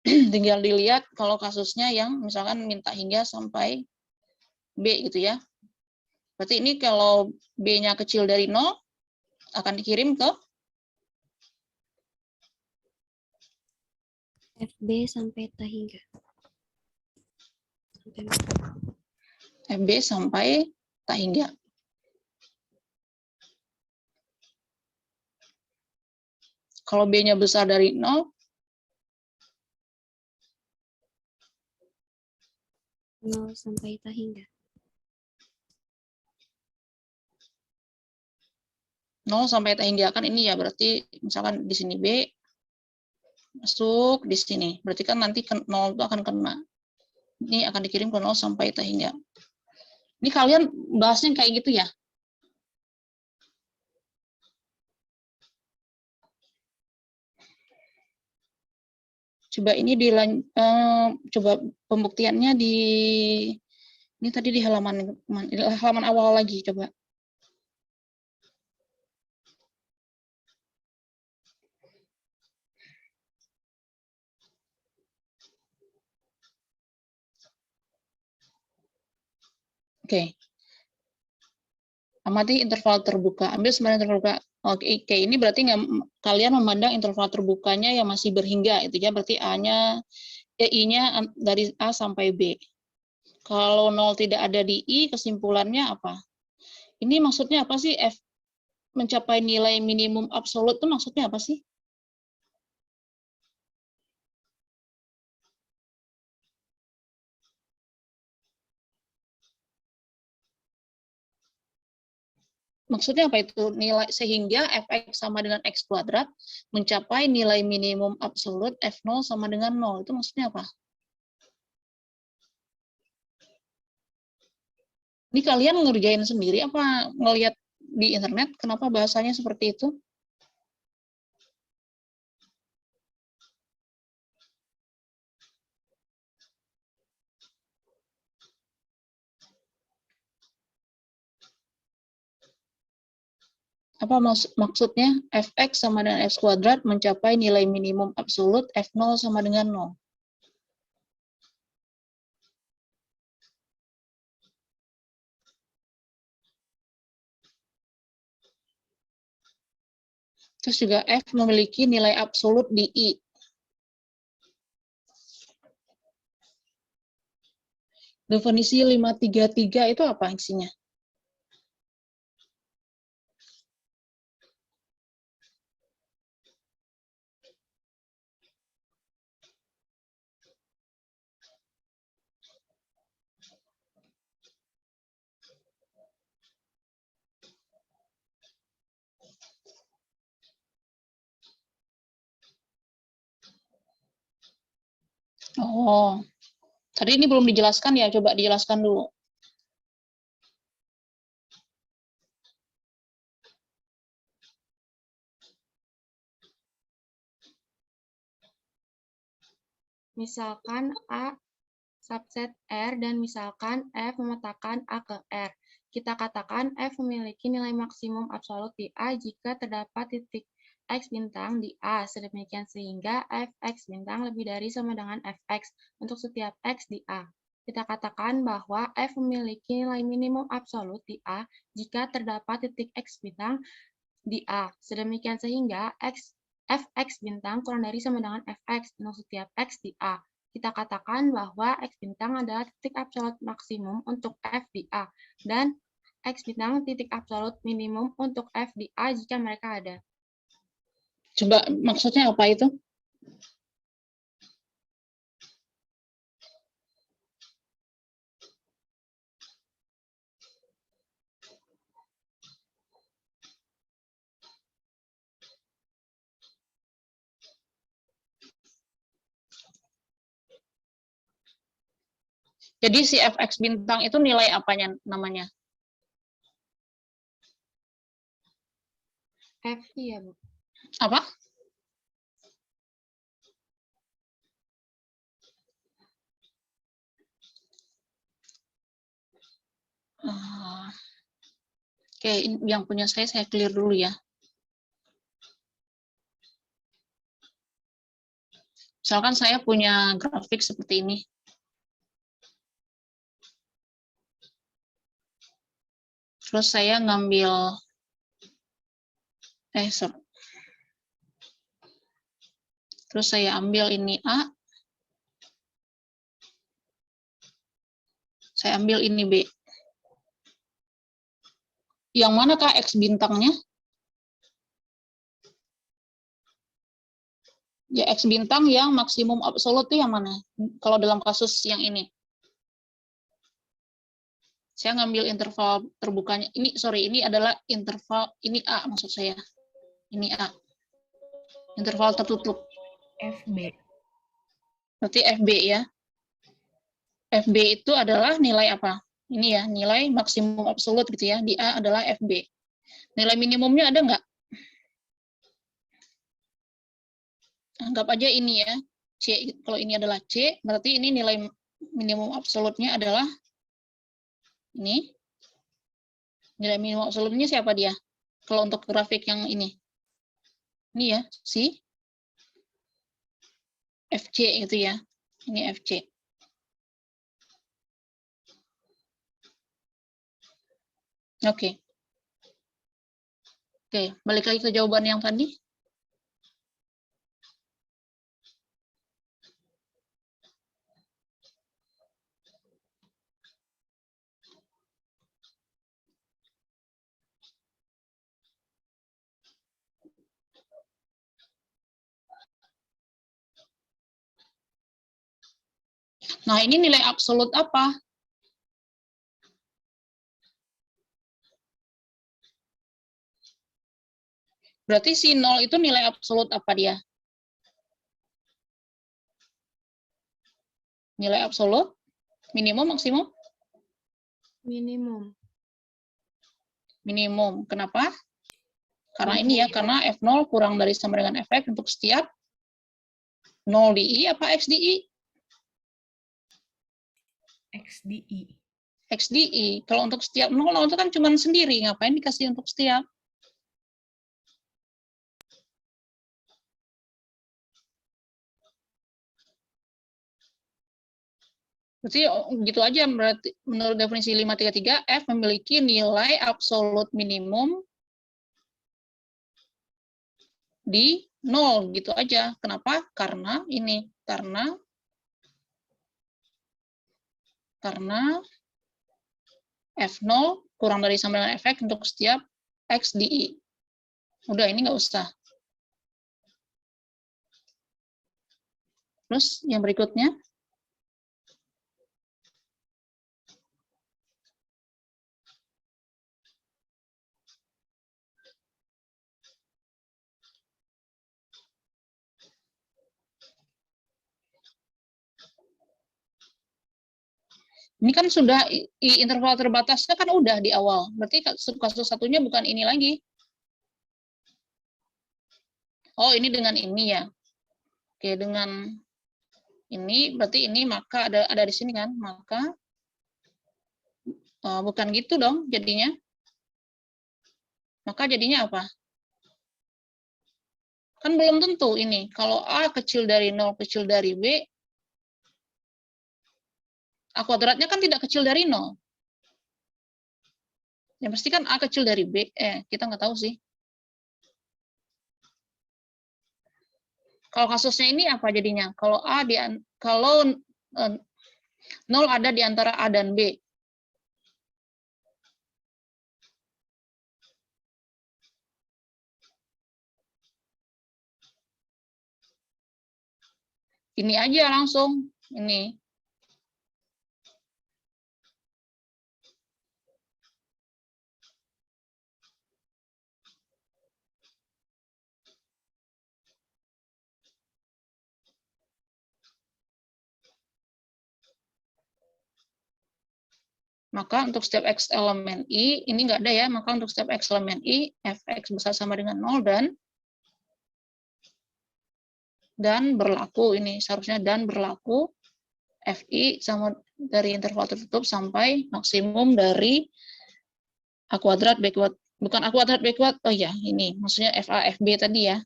Tinggal dilihat kalau kasusnya yang misalkan minta hingga sampai B gitu ya. Berarti ini kalau B-nya kecil dari 0 akan dikirim ke FB sampai tak hingga. FB sampai tak hingga. Kalau B-nya besar dari 0, 0 sampai tak hingga. 0 sampai tak hingga kan ini ya, berarti misalkan di sini B masuk di sini. Berarti kan nanti 0 itu akan kena. Ini akan dikirim ke 0 sampai tak hingga. Ini kalian bahasnya kayak gitu ya? Coba ini coba pembuktiannya di ini tadi di halaman awal lagi coba. Oke. Amati interval terbuka. Ambil sembarang interval terbuka. Oke, ini berarti kalian memandang interval terbukanya yang masih berhingga itu ya, berarti I-nya dari A sampai B. Kalau 0 tidak ada di I, kesimpulannya apa? Ini maksudnya apa sih? F mencapai nilai minimum absolut itu maksudnya apa sih? Maksudnya apa itu? Nilai sehingga fx sama dengan x kuadrat mencapai nilai minimum absolut f0 sama dengan 0. Itu maksudnya apa? Ini kalian ngerjain sendiri apa ngelihat di internet? Kenapa bahasanya seperti itu? Apa maksudnya? Fx sama dengan x kuadrat mencapai nilai minimum absolut f0 sama dengan 0. Terus juga f memiliki nilai absolut di I. Definisi 533 itu apa isinya? Oh, tadi ini belum dijelaskan ya, coba dijelaskan dulu. Misalkan A subset R dan misalkan F memetakan A ke R. Kita katakan F memiliki nilai maksimum absolut di A jika terdapat titik X bintang di A. Sedemikian sehingga Fx bintang lebih dari sama dengan Fx untuk setiap X di A. Kita katakan bahwa F memiliki nilai minimum absolut di A jika terdapat titik X bintang di A. Sedemikian sehingga Fx bintang kurang dari sama dengan Fx untuk setiap X di A. Kita katakan bahwa X bintang adalah titik absolut maksimum untuk F di A, dan X bintang titik absolut minimum untuk F di A jika mereka ada. Coba maksudnya apa itu? Jadi si Fx bintang itu nilai apanya namanya? F ya, Bu. Apa? Oke, yang punya saya clear dulu ya. Misalkan saya punya grafik seperti ini. Terus saya ngambil, terus saya ambil ini A, saya ambil ini B. Yang manakah X bintangnya? Ya, X bintang yang maksimum absolut itu yang mana? Kalau dalam kasus yang ini. Saya ngambil interval terbukanya. Ini adalah interval, ini A maksud saya. Ini A. Interval tertutup. FB. Berarti FB ya. FB itu adalah nilai apa? Ini ya, nilai maksimum absolut gitu ya. Di A adalah FB. Nilai minimumnya ada nggak? Anggap aja ini ya. C, kalau ini adalah C, berarti ini nilai minimum absolutnya adalah ini. Nilai minimum absolutnya siapa dia? Kalau untuk grafik yang ini. Ini ya, si FC gitu ya. Ini FC. Oke. Oke, balik lagi ke jawaban yang tadi. Nah, ini nilai absolut apa? Berarti si 0 itu nilai absolut apa dia? Nilai absolut? Minimum, maksimum? Minimum. Minimum. Kenapa? Karena ini ya, karena F0 kurang dari sama dengan Fx untuk setiap 0 di I apa X di I? X di I. X di I. Kalau untuk setiap 0 itu kan cuma sendiri. Ngapain dikasih untuk setiap? Berarti gitu aja, berarti menurut definisi 533, F memiliki nilai absolut minimum di 0, gitu aja. Kenapa? Karena ini, karena F0 kurang dari sama dengan Fx untuk setiap X di I. Udah, ini nggak usah. Terus yang berikutnya. Ini kan sudah interval terbatasnya kan udah di awal. Berarti kasus satunya bukan ini lagi. Oh, ini dengan ini ya. Oke, dengan ini berarti ini maka ada di sini kan? Maka bukan gitu dong jadinya. Maka jadinya apa? Kan belum tentu ini. Kalau A kecil dari 0 kecil dari B, A kuadratnya kan tidak kecil dari 0. Yang pasti kan A kecil dari B. Kita nggak tahu sih. Kalau kasusnya ini apa jadinya? Kalau kalau 0 ada di antara A dan B. Ini aja langsung. Ini. Maka untuk setiap X elemen I, ini nggak ada ya, maka untuk setiap X elemen I, Fx besar sama dengan 0 dan berlaku ini, seharusnya dan berlaku Fi sama dari interval tertutup sampai maksimum dari A kuadrat B kuadrat, bukan A kuadrat B kuadrat, oh ya, ini, maksudnya Fa, Fb tadi ya.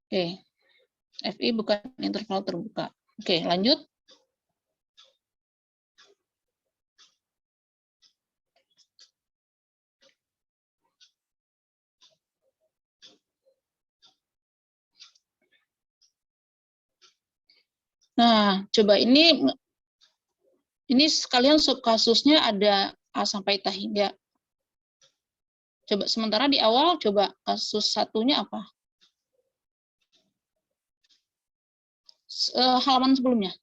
Oke. FI bukan interval terbuka. Oke, lanjut. Nah, coba ini sekalian subkasusnya ada A sampai Ta hingga. Coba sementara di awal, coba kasus satunya apa? Halaman sebelumnya.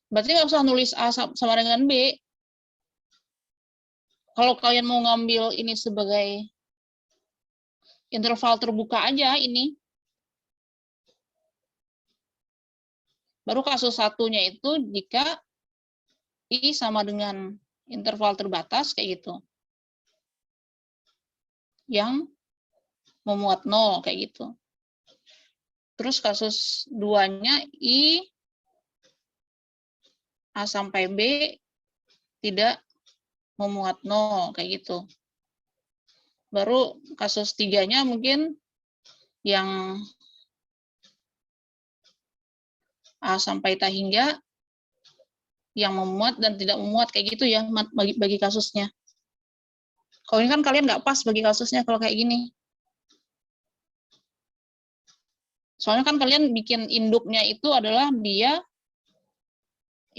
Berarti nggak usah nulis A sama dengan B. Kalau kalian mau ngambil ini sebagai interval terbuka aja ini. Baru kasus satunya itu jika I sama dengan interval terbatas kayak gitu. Yang memuat 0 kayak gitu. Terus kasus 2-nya I A sampai B tidak memuat 0 kayak gitu. Baru kasus 3-nya mungkin yang A sampai Ta hingga yang memuat dan tidak memuat kayak gitu ya bagi kasusnya. Kalau ini kan kalian nggak pas bagi kasusnya kalau kayak gini. Soalnya kan kalian bikin induknya itu adalah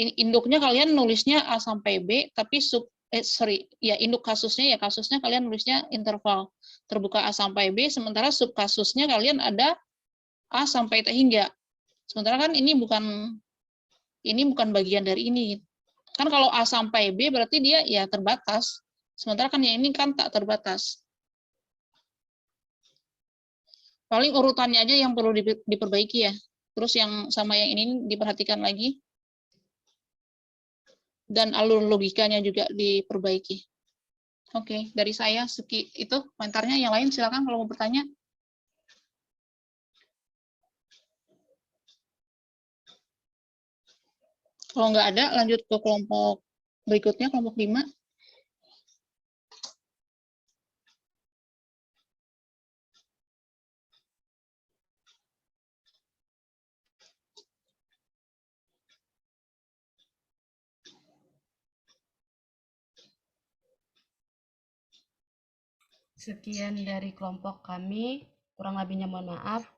induknya kalian nulisnya A sampai B, tapi induk kasusnya kalian nulisnya interval terbuka A sampai B, sementara subkasusnya kalian ada A sampai Ta hingga. Sementara kan ini bukan bagian dari ini. Kan kalau A sampai B berarti dia ya terbatas. Sementara kan yang ini kan tak terbatas. Paling urutannya aja yang perlu diperbaiki ya. Terus yang sama yang ini diperhatikan lagi. Dan alur logikanya juga diperbaiki. Oke, dari saya itu komentarnya. Yang lain silakan kalau mau bertanya. Kalau nggak ada, lanjut ke kelompok berikutnya, kelompok 5. Sekian dari kelompok kami, kurang lebihnya mohon maaf.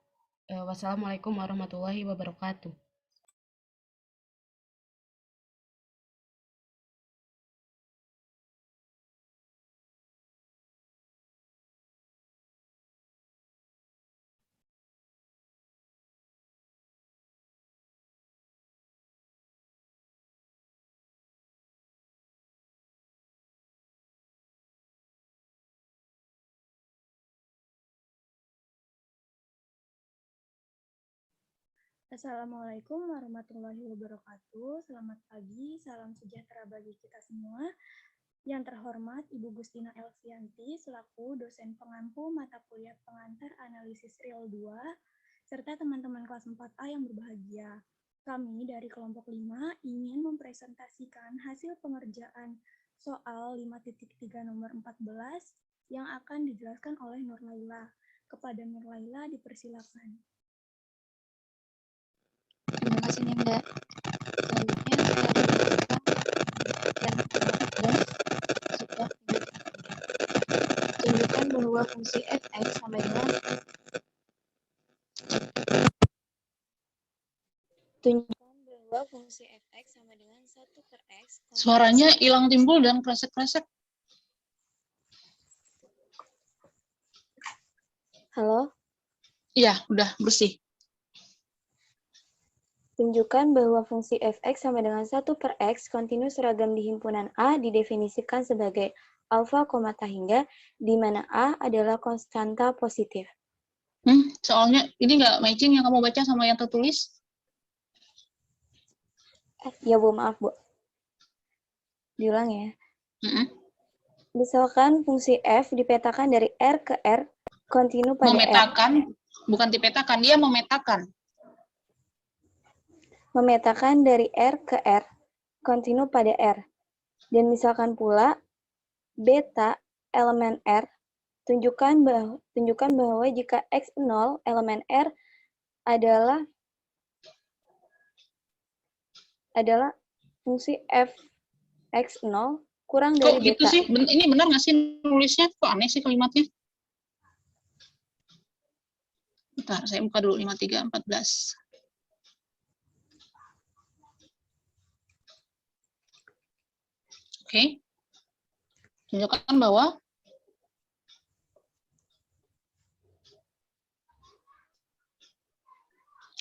Wassalamualaikum warahmatullahi wabarakatuh. Assalamualaikum warahmatullahi wabarakatuh. Selamat pagi, salam sejahtera bagi kita semua. Yang terhormat Ibu Gustina Elvianti selaku dosen pengampu mata kuliah pengantar analisis real 2, serta teman-teman kelas 4A yang berbahagia. Kami dari kelompok 5 ingin mempresentasikan hasil pengerjaan soal 5.3 nomor 14 yang akan dijelaskan oleh Nur Laila. Kepada Nur Laila dipersilakan. Terima kasih Ninda. Tunjukkan bahwa fungsi fx sama dengan satu per x. Suaranya hilang timbul dan kresek-kresek. Halo? Iya, udah bersih. Tunjukkan bahwa fungsi fx sama dengan 1 per x kontinu seragam di himpunan A didefinisikan sebagai alfa, Ta hingga, di mana A adalah konstanta positif. Soalnya ini nggak matching yang kamu baca sama yang tertulis. Ya Bu, maaf Bu. Diulang ya. Misalkan fungsi f dipetakan dari R ke R, kontinu pada Memetakan, R. bukan dipetakan, dia memetakan. Memetakan dari R ke R, kontinu pada R. Dan misalkan pula, beta elemen R tunjukkan bahwa jika X0 elemen R adalah fungsi Fx0 kurang Kok dari gitu beta. sih? Ini benar nggak sih nulisnya? Kok aneh sih kalimatnya? Bentar, saya buka dulu 5314. Oke. Tunjukkan bahwa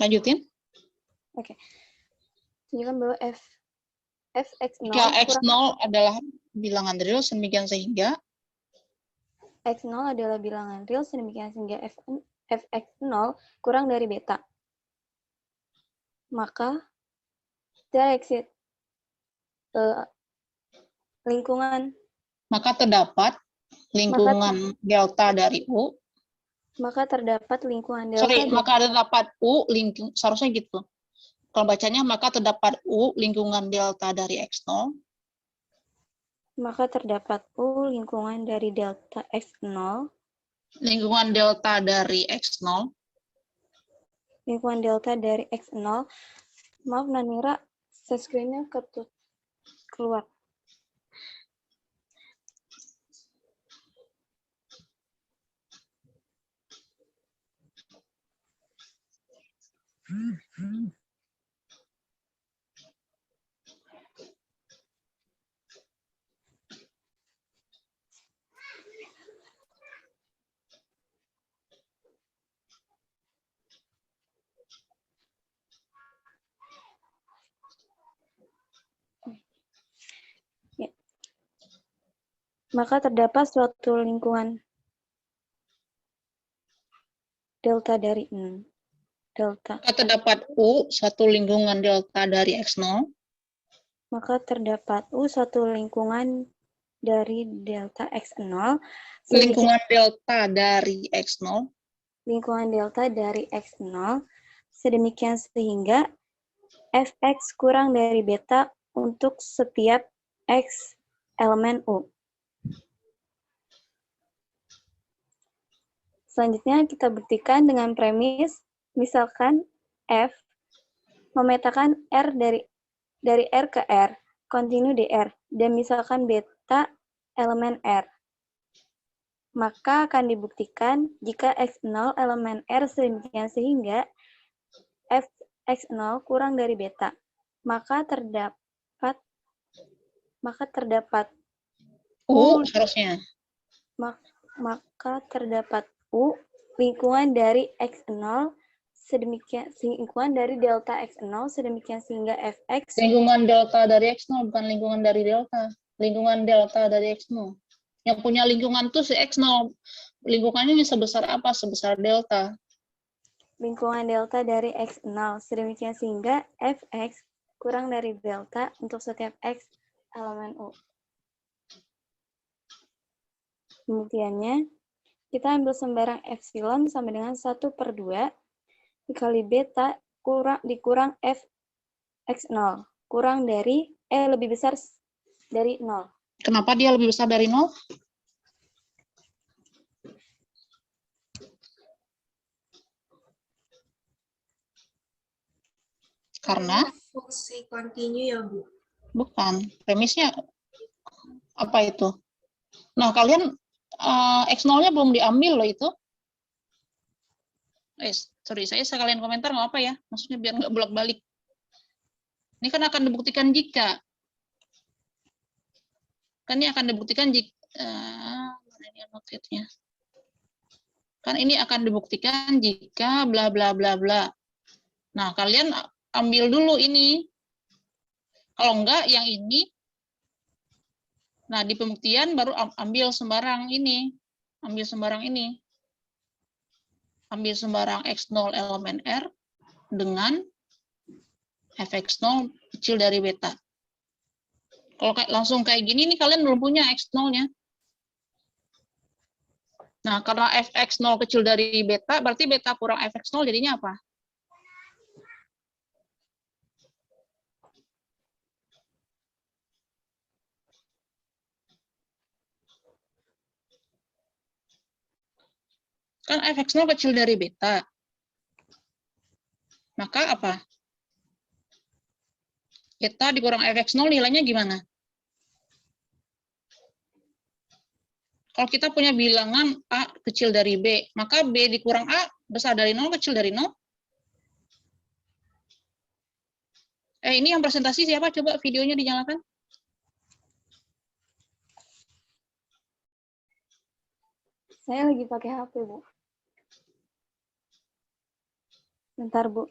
lanjutin. Oke. Tunjukkan bahwa Fx0 Jika kurang X0 adalah bilangan real sedemikian sehingga X0 adalah bilangan real sedemikian sehingga Fx0 kurang dari beta. Maka dari lingkungan maka terdapat lingkungan delta dari U. maka terdapat lingkungan delta Sorry, maka terdapat U seharusnya gitu. Kalau bacanya maka terdapat U lingkungan delta dari X0. maka terdapat U lingkungan dari delta X0 Lingkungan delta dari X0. lingkungan delta dari X0. Maaf Nanira, share screen-nya keluar. Ya. Maka terdapat suatu lingkungan delta dari delta. Maka terdapat U satu lingkungan delta dari X0. Maka terdapat U suatu lingkungan dari delta X0. Lingkungan delta dari X0. Lingkungan delta dari X0. Sedemikian sehingga Fx kurang dari beta untuk setiap X elemen U. Selanjutnya kita buktikan dengan premis, misalkan F memetakan R dari R ke R, kontinu dr, dan misalkan beta elemen R. Maka akan dibuktikan jika X0 elemen R sedemikian sehingga Fx0 kurang dari beta. Maka terdapat U harusnya. Maka terdapat U lingkungan dari X0 sedemikian lingkungan dari delta X0 sedemikian sehingga Fx Lingkungan delta dari X0 bukan lingkungan dari delta. Lingkungan delta dari X0. Yang punya lingkungan tuh si X0. Lingkungannya sebesar apa? Sebesar delta. lingkungan delta dari X0 sedemikian sehingga Fx kurang dari delta untuk setiap X elemen U. Pembuktiannya, kita ambil sembarang epsilon sama dengan 1/2 dikali beta dikurang Fx0 kurang dari lebih besar dari 0. Kenapa dia lebih besar dari 0? Karena fungsi kontinu ya, Bu? bukan. Premisnya apa itu? Nah, kalian X0-nya belum diambil loh itu. Sorry, saya sekalian komentar nggak apa ya? Maksudnya biar nggak bolak-balik. Ini kan akan dibuktikan jika. Kan ini akan dibuktikan jika. Mana ini notnya? Kan ini akan dibuktikan jika bla bla bla bla. Nah, kalian ambil dulu ini. Kalau enggak, yang ini. Nah, di pembuktian baru ambil sembarang ini. Ambil sembarang ini. Ambil sembarang X0 elemen R dengan Fx0 kecil dari beta. Kalau langsung kayak gini, nih kalian belum punya X0-nya. Nah, karena Fx0 kecil dari beta, berarti beta kurang Fx0 jadinya apa? Kan fx0 kecil dari beta. Maka apa? Beta dikurang fx0 nilainya gimana? Kalau kita punya bilangan A kecil dari B, maka B dikurang A besar dari 0, kecil dari 0. Ini yang presentasi siapa? Coba videonya dinyalakan. Saya lagi pakai HP, Bu. Bentar, Bu.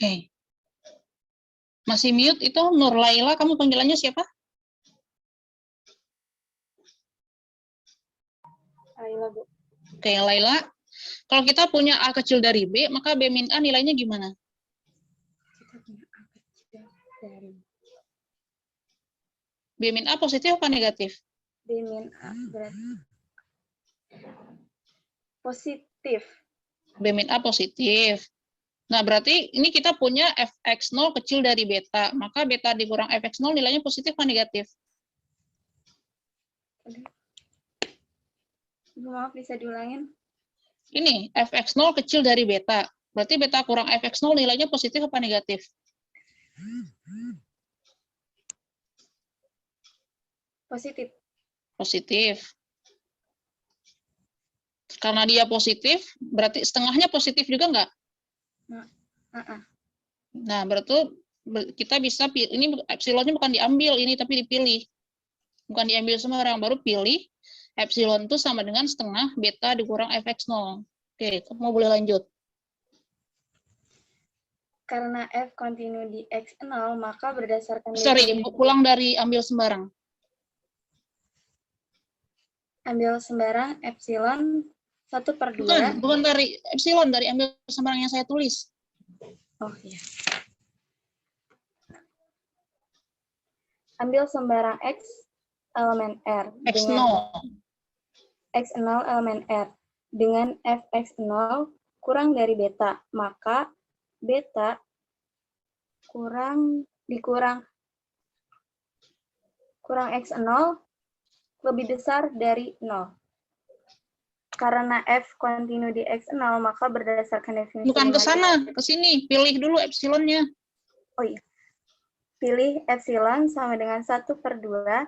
Oke. Masih mute itu Nur Laila, kamu panggilannya siapa? Laila, Bu. Oke, Laila. Kalau kita punya A kecil dari B, maka B min A nilainya gimana? B min A positif apa negatif? B min A berarti positif. B min A positif. Nah, berarti ini kita punya fx0 kecil dari beta. Maka beta dikurang fx0 nilainya positif atau negatif? Maaf, bisa diulangin? Ini fx0 kecil dari beta. Berarti beta kurang fx0 nilainya positif apa negatif? Positif. Positif. Karena dia positif, berarti setengahnya positif juga enggak? Nah, berarti kita bisa pilih, ini epsilonnya bukan diambil ini, tapi dipilih. Bukan diambil sembarang, baru pilih epsilon itu sama dengan setengah beta dikurang fx0. Oke, kamu boleh lanjut. Karena F kontinu di X0, maka berdasarkan Sorry, definisi pulang dari ambil sembarang. ambil sembarang epsilon 1/2. Bukan dari epsilon, dari ambil sembarang yang saya tulis. Oh iya. Ambil sembarang X elemen R X0. dengan X0 elemen R dengan Fx0 kurang dari beta, maka beta kurang X0 lebih besar dari 0. Karena F kontinu di X0, maka berdasarkan definisi Bukan ke sana, ke sini. Pilih dulu epsilonnya. Oh iya. Pilih epsilon sama dengan 1/2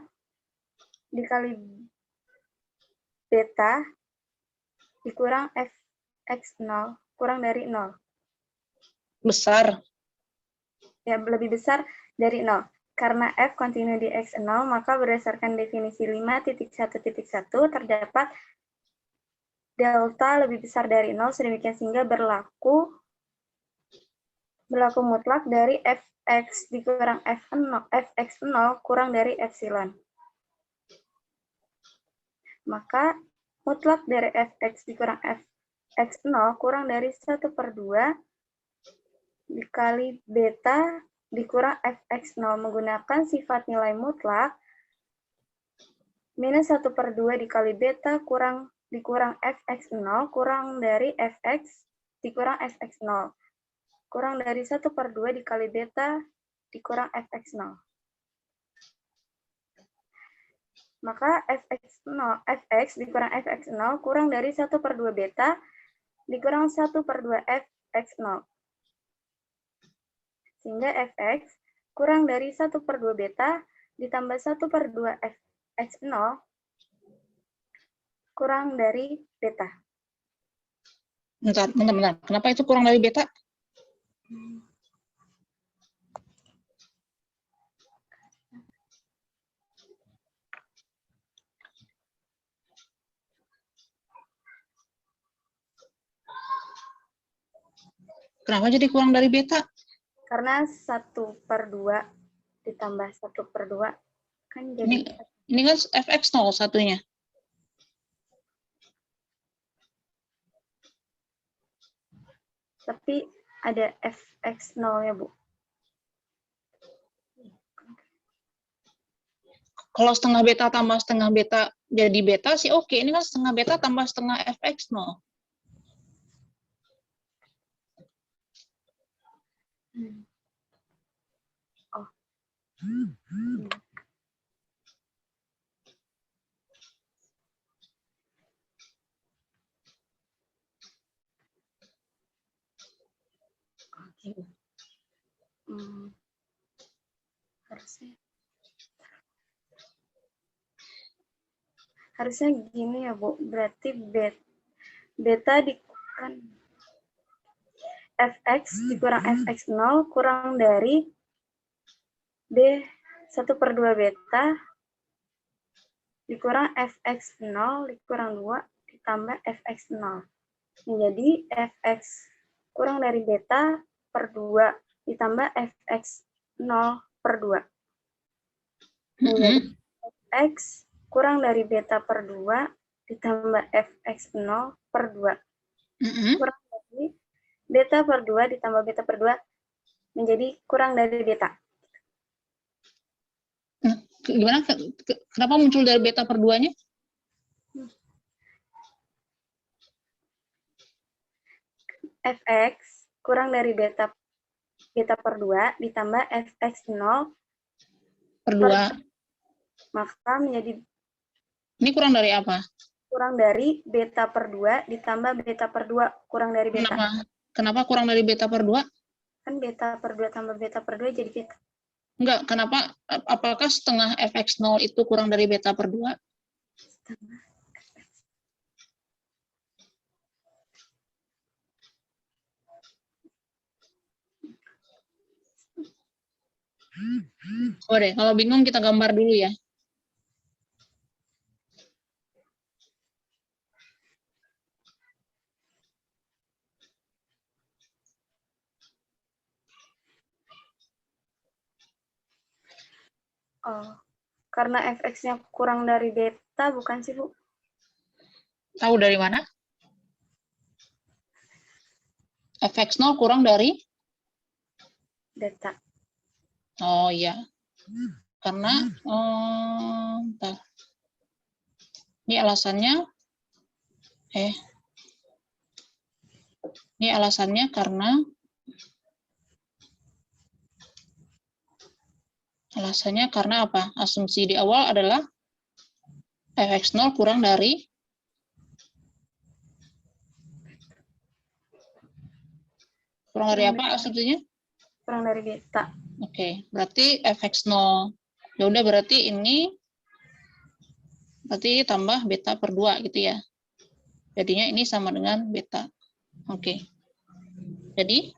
dikali beta dikurang Fx0 kurang dari 0. Besar. Ya, lebih besar dari 0. Karena F kontinu di X0, maka berdasarkan definisi 5.1.1 terdapat delta lebih besar dari 0, sedemikian sehingga berlaku mutlak dari Fx dikurang Fx0 kurang dari epsilon. Maka mutlak dari Fx dikurang Fx0 kurang dari 1/2 dikali beta dikurang Fx0 menggunakan sifat nilai mutlak minus 1/2 dikali beta dikurang Fx0 kurang dari Fx dikurang Fx0 kurang dari 1/2 dikali beta dikurang Fx0. Maka Fx dikurang Fx0 kurang dari 1/2 beta dikurang 1/2 Fx0. Sehingga Fx kurang dari 1/2 beta ditambah 1/2 Fx0 kurang dari beta. Bentar. Kenapa itu kurang dari beta? Kenapa jadi kurang dari beta? Karena 1/2 ditambah 1/2 kan jadi Ini kan fx0 satunya. tapi ada fx0 ya Bu. Kalau setengah beta tambah setengah beta jadi beta sih oke. Ini kan setengah beta tambah setengah fx0. Oh. Oke. Harusnya gini ya Bu. Berarti beta kan fx dikurang fx0 kurang dari b 1/2 beta dikurang fx0 dikurang 2 ditambah fx0. Menjadi fx kurang dari beta per 2 ditambah fx0/2. Menjadi fx kurang dari beta per 2 ditambah fx0/2. Kurang dari beta per 2 ditambah beta per 2 menjadi kurang dari beta. Gimana? Kenapa muncul dari beta per 2-nya? Fx kurang dari beta per 2 ditambah fx0 per 2. Maka menjadi Ini kurang dari apa? Kurang dari beta per 2 ditambah beta per 2 kurang dari beta. Kenapa kurang dari beta per 2? Kan beta per 2 tambah beta per 2 jadi beta. Enggak, kenapa? Apakah setengah fx0 itu kurang dari beta per 2? Setengah fx. Oh deh, kalau bingung kita gambar dulu ya. Oh, karena fx-nya kurang dari beta bukan sih Bu? Tahu dari mana? Fx0 kurang dari? Beta. Oh iya. Karena, ini alasannya, ini alasannya karena, apa? Asumsi di awal adalah fx0 kurang dari apa asumsinya? Kurang dari beta. Oke, berarti fx0. Ya udah berarti ini tambah beta per 2 gitu ya. Jadinya ini sama dengan beta. Oke. Jadi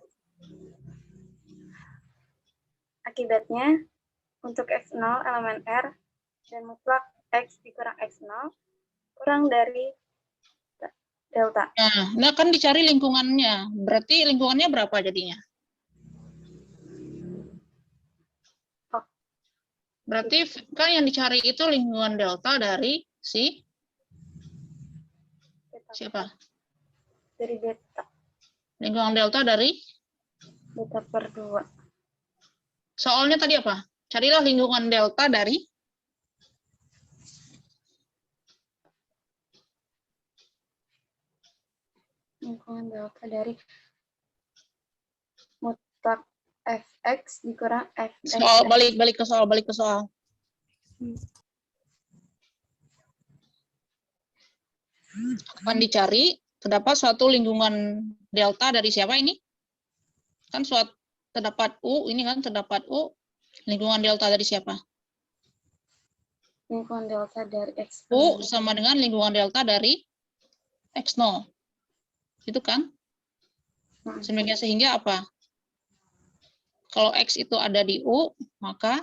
akibatnya untuk x0 elemen R dan mutlak x dikurang x0 kurang dari delta. Nah kan dicari lingkungannya. Berarti lingkungannya berapa jadinya? Berarti kan yang dicari itu lingkungan delta dari si siapa? Dari beta. Lingkungan delta dari? Beta per 2. Soalnya tadi apa? Carilah lingkungan delta dari? Lingkungan delta dari mutlak fx dikurang fx. Soal balik ke soal. Akan dicari terdapat suatu lingkungan delta dari siapa ini? Kan terdapat U, ini kan terdapat U. Lingkungan delta dari siapa? Lingkungan delta dari x. U sama dengan lingkungan delta dari x0. Itu kan? Sehingga apa? Kalau X itu ada di U, maka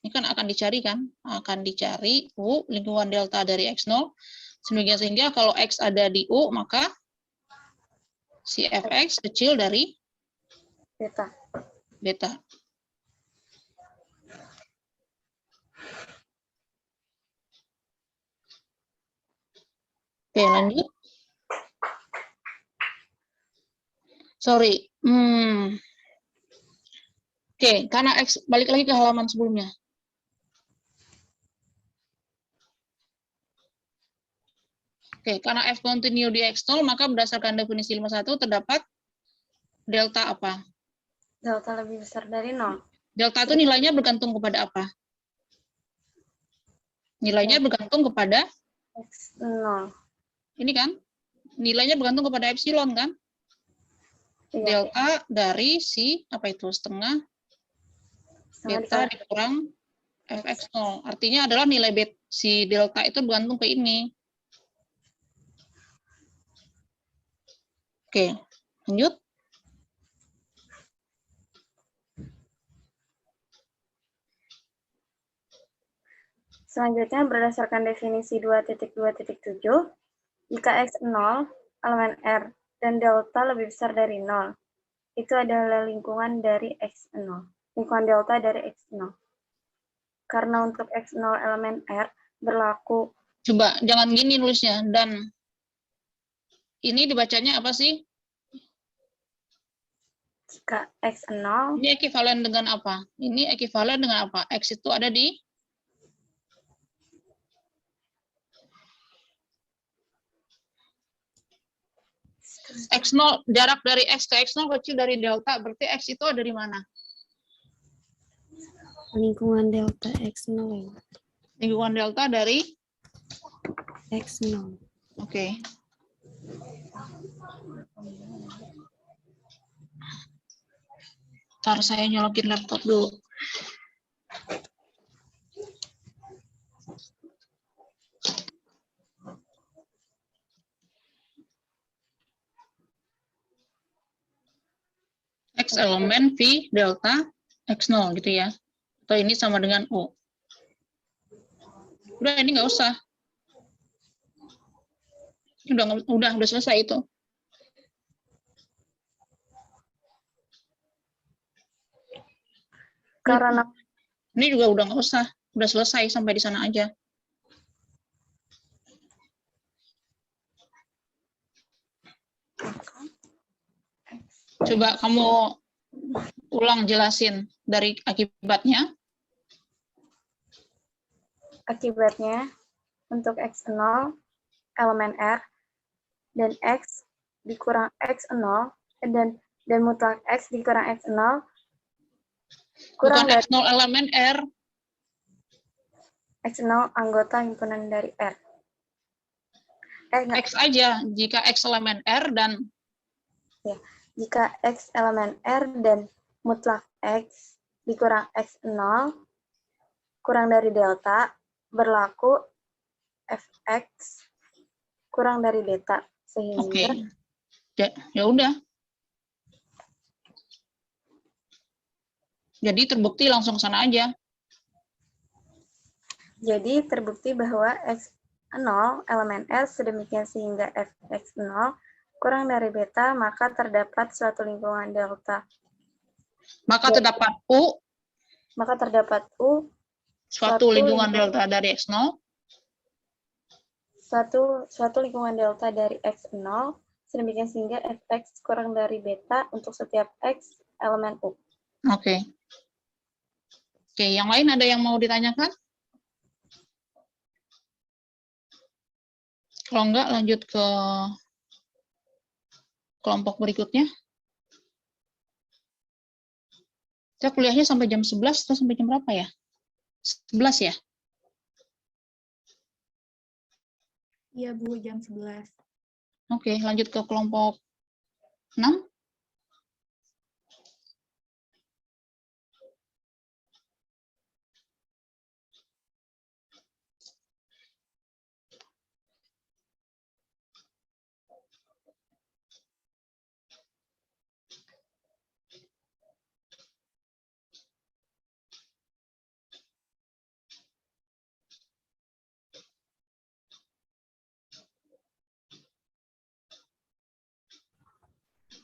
ini kan akan dicari kan? Akan dicari U, lingkungan delta dari X0. Sehingga kalau X ada di U, maka si Fx kecil dari Beta. beta. Oke, lanjut. Sorry. Oke, karena X, balik lagi ke halaman sebelumnya. Oke, karena F continue di X0, maka berdasarkan definisi 51 terdapat delta apa? Delta lebih besar dari 0. Delta itu nilainya bergantung kepada apa? Nilainya bergantung kepada X0. ini kan? Nilainya bergantung kepada epsilon kan? Iya. Delta dari si apa itu setengah beta dikurang Fx0. Artinya adalah nilai beta, si delta itu bergantung ke ini. Oke, lanjut. Selanjutnya berdasarkan definisi 2.2.7, jika X0 elemen R dan delta lebih besar dari 0, itu adalah lingkungan dari X0. Lingkungan delta dari X0. Karena untuk X0 elemen R berlaku. Coba, jangan gini nulisnya. Dan ini dibacanya apa sih? Jika X0. Ini ekivalen dengan apa? Ini ekivalen dengan apa? X itu ada di? X0, jarak dari X ke X0 kecil dari delta. Berarti X itu ada di mana? Lingkungan delta X0. Lingkungan delta dari? X0. Oke. Ntar saya nyolokin laptop dulu. X elemen V delta X0 gitu ya. Atau ini sama dengan U. Udah, ini nggak usah. Udah selesai itu. Karena ini juga udah nggak usah. Udah selesai sampai di sana aja. Coba kamu ulang jelasin dari akibatnya. Akibatnya untuk X0 elemen R dan X dikurang X0 dan mutlak X dikurang X0 kurang bukan dari X0 elemen R. X0 anggota himpunan dari R. X aja, jika X elemen R dan ya, jika X elemen R dan mutlak X dikurang X0 kurang dari delta berlaku Fx kurang dari beta sehingga ya udah. Jadi terbukti langsung sana aja. Jadi terbukti bahwa X0 elemen R sedemikian sehingga Fx0 kurang dari beta, maka terdapat suatu lingkungan delta. Maka terdapat U. Maka terdapat U. Suatu lingkungan delta dari X0. Suatu lingkungan delta dari X0 sedemikian sehingga Fx kurang dari beta untuk setiap X elemen U. Oke. Oke, yang lain ada yang mau ditanyakan? Kalau enggak, lanjut ke kelompok berikutnya. Kita kuliahnya sampai jam 11 atau sampai jam berapa ya? 11 ya? Iya, Bu, jam 11. Oke, lanjut ke kelompok 6.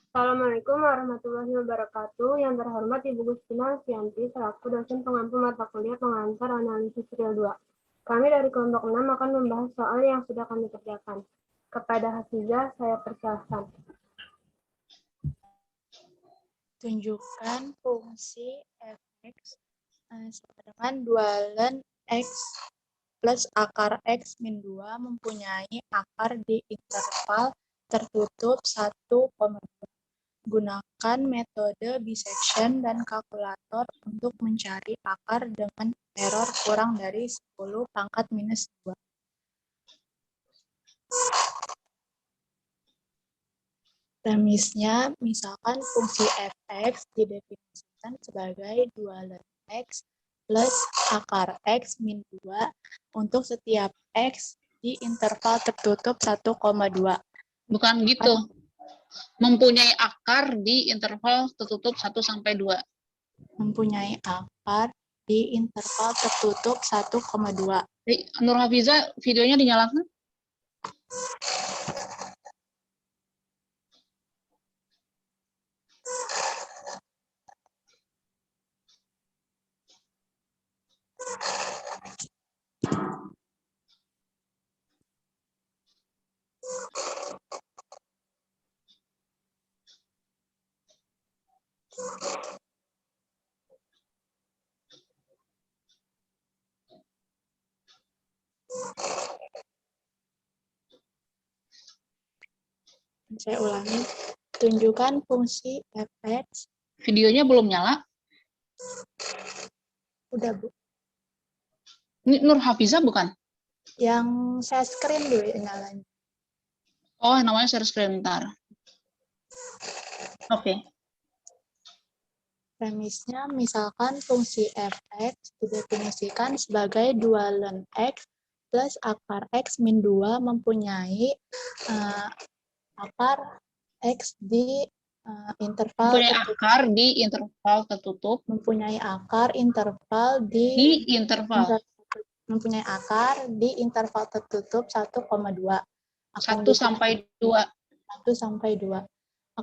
Assalamualaikum warahmatullahi wabarakatuh. Yang terhormat Ibu Gustina Alfianti selaku dosen pengampu mata kuliah pengantar analisis real 2. Kami dari kelompok 6 akan membahas soal yang sudah kami kerjakan. Kepada Hafizah, saya persilahkan. Tunjukkan fungsi fx sama dengan 2 ln x plus akar x min 2 mempunyai akar di interval tertutup 1,2. Gunakan metode bisection dan kalkulator untuk mencari akar dengan error kurang dari 10 pangkat minus 2. Premisnya, misalkan fungsi fx didefinisikan sebagai 2 ln x plus akar x min 2 untuk setiap x di interval tertutup 1,2. Bukan gitu. Mempunyai akar di interval tertutup 1-2. Mempunyai akar di interval tertutup 1,2. Nur Hafizah, videonya dinyalakan? Saya ulangi. Tunjukkan fungsi fx. Videonya belum nyala? Udah, Bu. Ini Nur Hafizah bukan? Yang saya screen dulu ya nyalanya. Oh, namanya share screen, bentar. Oke. Premisnya, misalkan fungsi fx didefinisikan sebagai 2 ln x plus akar x min 2 mempunyai akar x di interval Mempunyai akar di interval tertutup. Mempunyai akar interval di interval. Mempunyai akar di interval tertutup 1,2. 1 sampai 2. 1 sampai 2.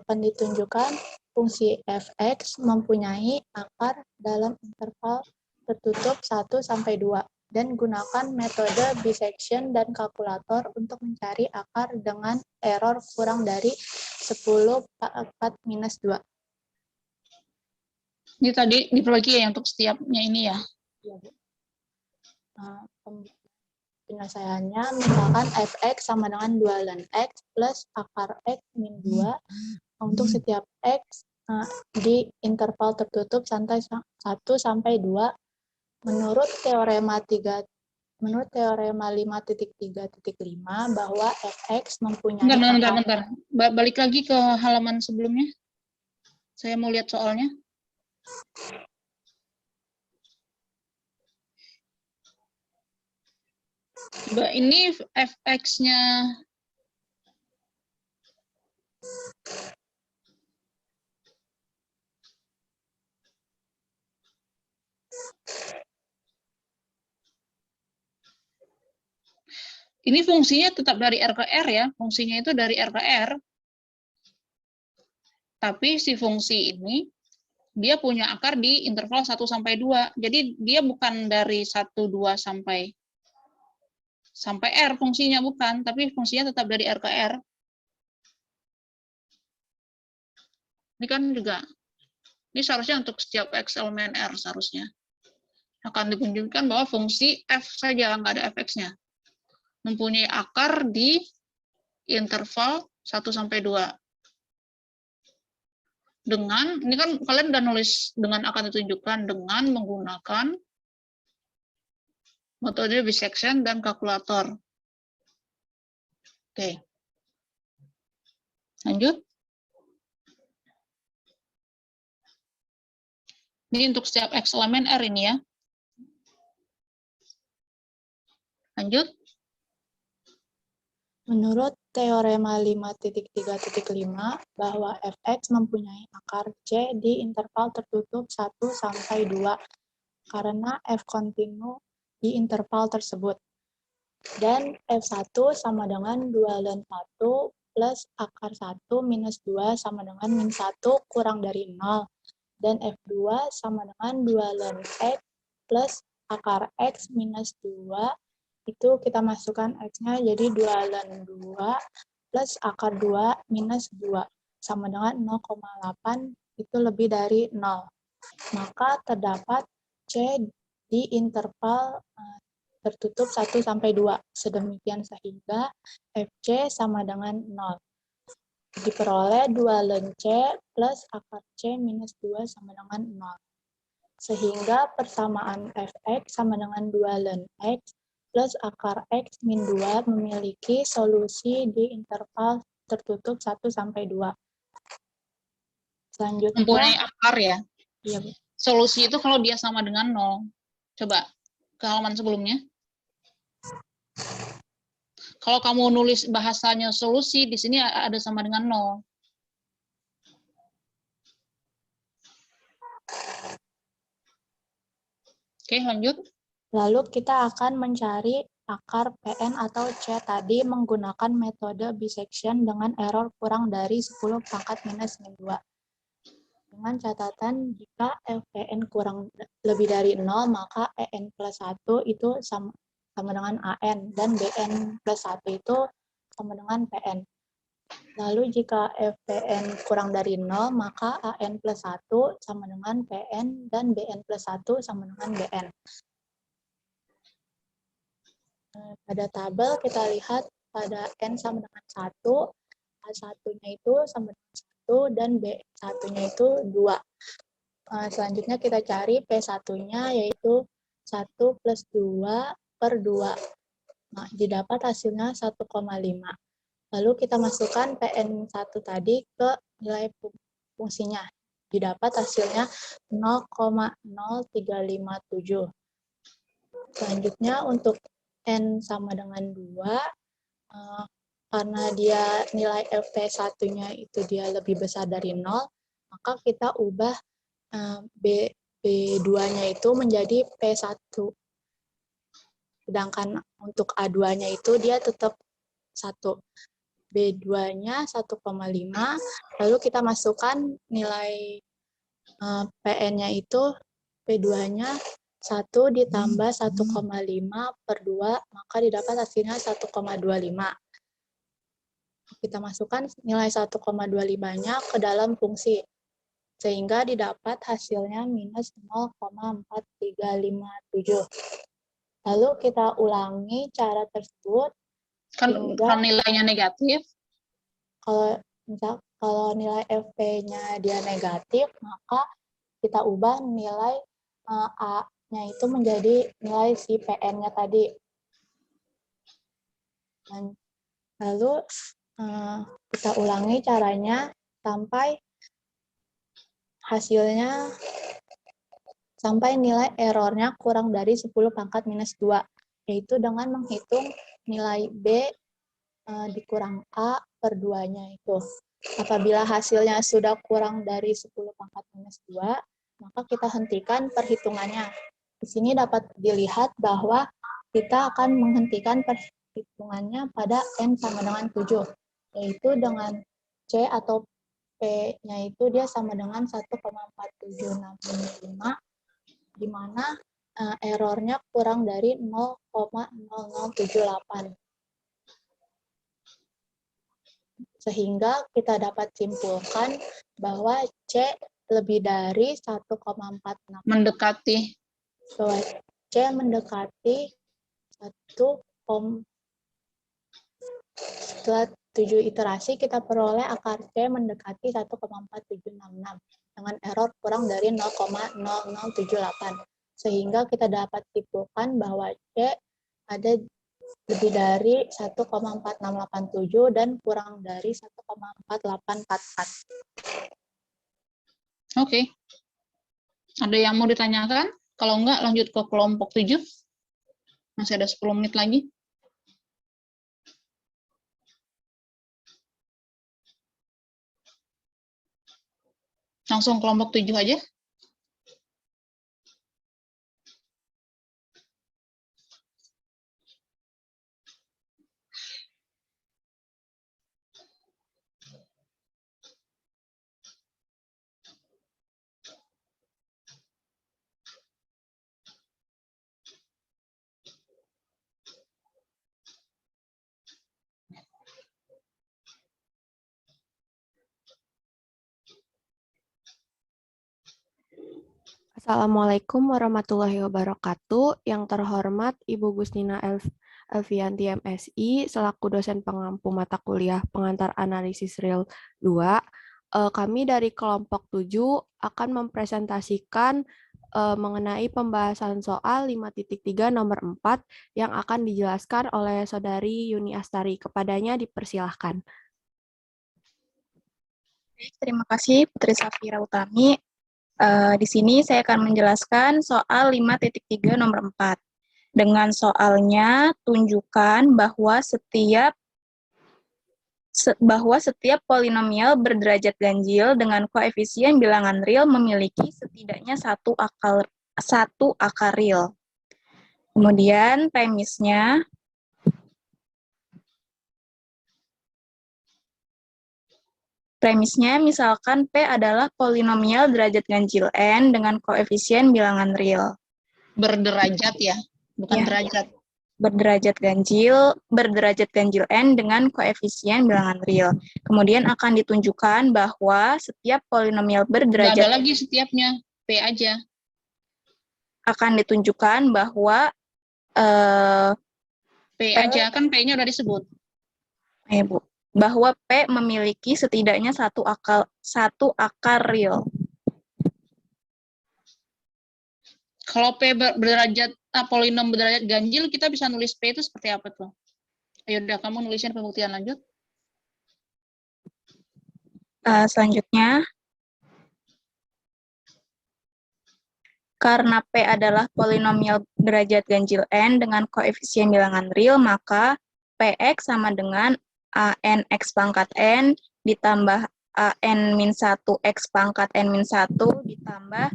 Akan ditunjukkan fungsi fx mempunyai akar dalam interval tertutup 1 sampai 2 dan gunakan metode bisection dan kalkulator untuk mencari akar dengan error kurang dari 10 pangkat minus 2. Ini tadi diperbaiki ya untuk setiapnya ini ya. Iya, Bu. Penyelesaiannya misalkan fx sama dengan 2 ln x plus akar x min 2 untuk setiap x di interval tertutup 1 sampai 2 menurut teorema 5.3.5 bahwa fx mempunyai Bentar. Balik lagi ke halaman sebelumnya. Saya mau lihat soalnya. Ini fx-nya ini fungsinya tetap dari R ke R ya. Fungsinya itu dari R ke R. Tapi si fungsi ini dia punya akar di interval 1 sampai 2. Jadi dia bukan dari 1 2 sampai R fungsinya bukan, tapi fungsinya tetap dari R ke R. Ini kan juga ini seharusnya untuk setiap X elemen R seharusnya. Akan ditunjukkan bahwa fungsi F saja, nggak ada fx-nya. Mempunyai akar di interval 1 sampai 2. Dengan, ini kan kalian udah nulis dengan akan ditunjukkan dengan menggunakan metode bisection dan kalkulator. Oke. Lanjut. Ini untuk setiap X elemen R ini ya. Lanjut. Menurut teorema 5.3.5 bahwa fx mempunyai akar C di interval tertutup 1 sampai 2 karena f kontinu di interval tersebut. Dan f1 sama dengan 2 ln 1 plus akar 1 minus 2 sama dengan min 1 kurang dari 0. Dan F2 sama dengan 2 ln X plus akar X minus 2. Itu kita masukkan X-nya jadi 2 ln 2 plus akar 2 minus 2 sama dengan 0,8 itu lebih dari 0. Maka terdapat C di interval tertutup 1 sampai 2. Sedemikian sehingga FC sama dengan 0. Diperoleh 2 ln C plus akar C minus 2 sama dengan 0. Sehingga persamaan Fx sama dengan 2 ln X plus akar X min 2 memiliki solusi di interval tertutup 1 sampai 2. Selanjutnya, Mempunyai akar ya. iya, Bu. Solusi itu kalau dia sama dengan 0. Coba ke halaman sebelumnya. Kalau kamu nulis bahasanya solusi, di sini ada sama dengan 0. Oke, lanjut. Lalu kita akan mencari akar PN atau C tadi menggunakan metode bisection dengan error kurang dari 10 pangkat minus min 2. Dengan catatan jika FPN kurang lebih dari 0, maka EN plus 1 itu sama dengan AN, dan BN plus 1 itu sama dengan PN. Lalu jika FPN kurang dari 0, maka AN plus 1 sama dengan PN, dan BN plus 1 sama dengan BN. Pada tabel kita lihat pada N sama dengan 1, A1-nya itu sama dengan 1, dan B1-nya itu 2. Selanjutnya kita cari P1-nya yaitu 1 plus 2 per 2. Nah, didapat hasilnya 1,5. Lalu kita masukkan PN1 tadi ke nilai fungsinya. Didapat hasilnya 0,0357. Selanjutnya untuk N sama dengan 2, karena dia nilai FP1-nya itu dia lebih besar dari 0, maka kita ubah B2-nya itu menjadi P1. Sedangkan untuk A2-nya itu dia tetap 1. B2-nya 1,5, lalu kita masukkan nilai PN-nya itu, P2-nya 1 ditambah 1,5 per 2, maka didapat hasilnya 1,25. Kita masukkan nilai 1,25-nya ke dalam fungsi, sehingga didapat hasilnya minus 0,4357. Lalu kita ulangi cara tersebut. Kan nilainya negatif. Kalau nilai FP-nya dia negatif, maka kita ubah nilai A-nya itu menjadi nilai si PN-nya tadi. Lalu kita ulangi caranya sampai hasilnya, sampai nilai errornya kurang dari 10 pangkat minus 2, yaitu dengan menghitung nilai B dikurang A per 2-nya itu. Apabila hasilnya sudah kurang dari 10 pangkat minus 2, maka kita hentikan perhitungannya. Di sini dapat dilihat bahwa kita akan menghentikan perhitungannya pada N sama dengan 7, yaitu dengan C atau P-nya itu dia sama dengan 1,4765, di mana errornya kurang dari 0,0078. Sehingga kita dapat simpulkan bahwa C lebih dari 1,46. Mendekati. Bahwa C mendekati 1, setelah 7 iterasi kita peroleh akar C mendekati 1,4766 dengan error kurang dari 0,0078. Sehingga kita dapat simpulkan bahwa C ada lebih dari 1,4687 dan kurang dari 1,4844. Oke. Ada yang mau ditanyakan? Kalau enggak, lanjut ke kelompok 7. Masih ada 10 menit lagi. Langsung kelompok 7 aja. Assalamualaikum warahmatullahi wabarakatuh. Yang terhormat Ibu Gustina Elvianti MSI selaku dosen pengampu mata kuliah pengantar analisis real 2. Kami dari kelompok 7 akan mempresentasikan mengenai pembahasan soal 5.3 nomor 4 yang akan dijelaskan oleh Saudari Yuni Astari. Kepadanya dipersilahkan. Terima kasih Putri Safira Utami. Di sini saya akan menjelaskan soal 5.3 nomor 4. Dengan soalnya, tunjukkan bahwa setiap polinomial berderajat ganjil dengan koefisien bilangan real memiliki setidaknya satu akar real. Kemudian premisnya misalkan P adalah polinomial derajat ganjil N dengan koefisien bilangan real. Berderajat ya, bukan Ya. derajat. Berderajat ganjil N dengan koefisien bilangan real. Kemudian akan ditunjukkan bahwa setiap polinomial Nggak berderajat ada lagi setiapnya, P aja. akan ditunjukkan bahwa P aja, kan P-nya udah disebut. Bu, bahwa P memiliki setidaknya satu akar real. Kalau P berderajat polinom berderajat ganjil, kita bisa nulis P itu seperti apa tuh? Ayo udah, kamu nulisin pembuktian lanjut. Selanjutnya, karena P adalah polinomial derajat ganjil N dengan koefisien bilangan real, maka Px sama dengan AN X pangkat N ditambah AN-1 X pangkat N-1 ditambah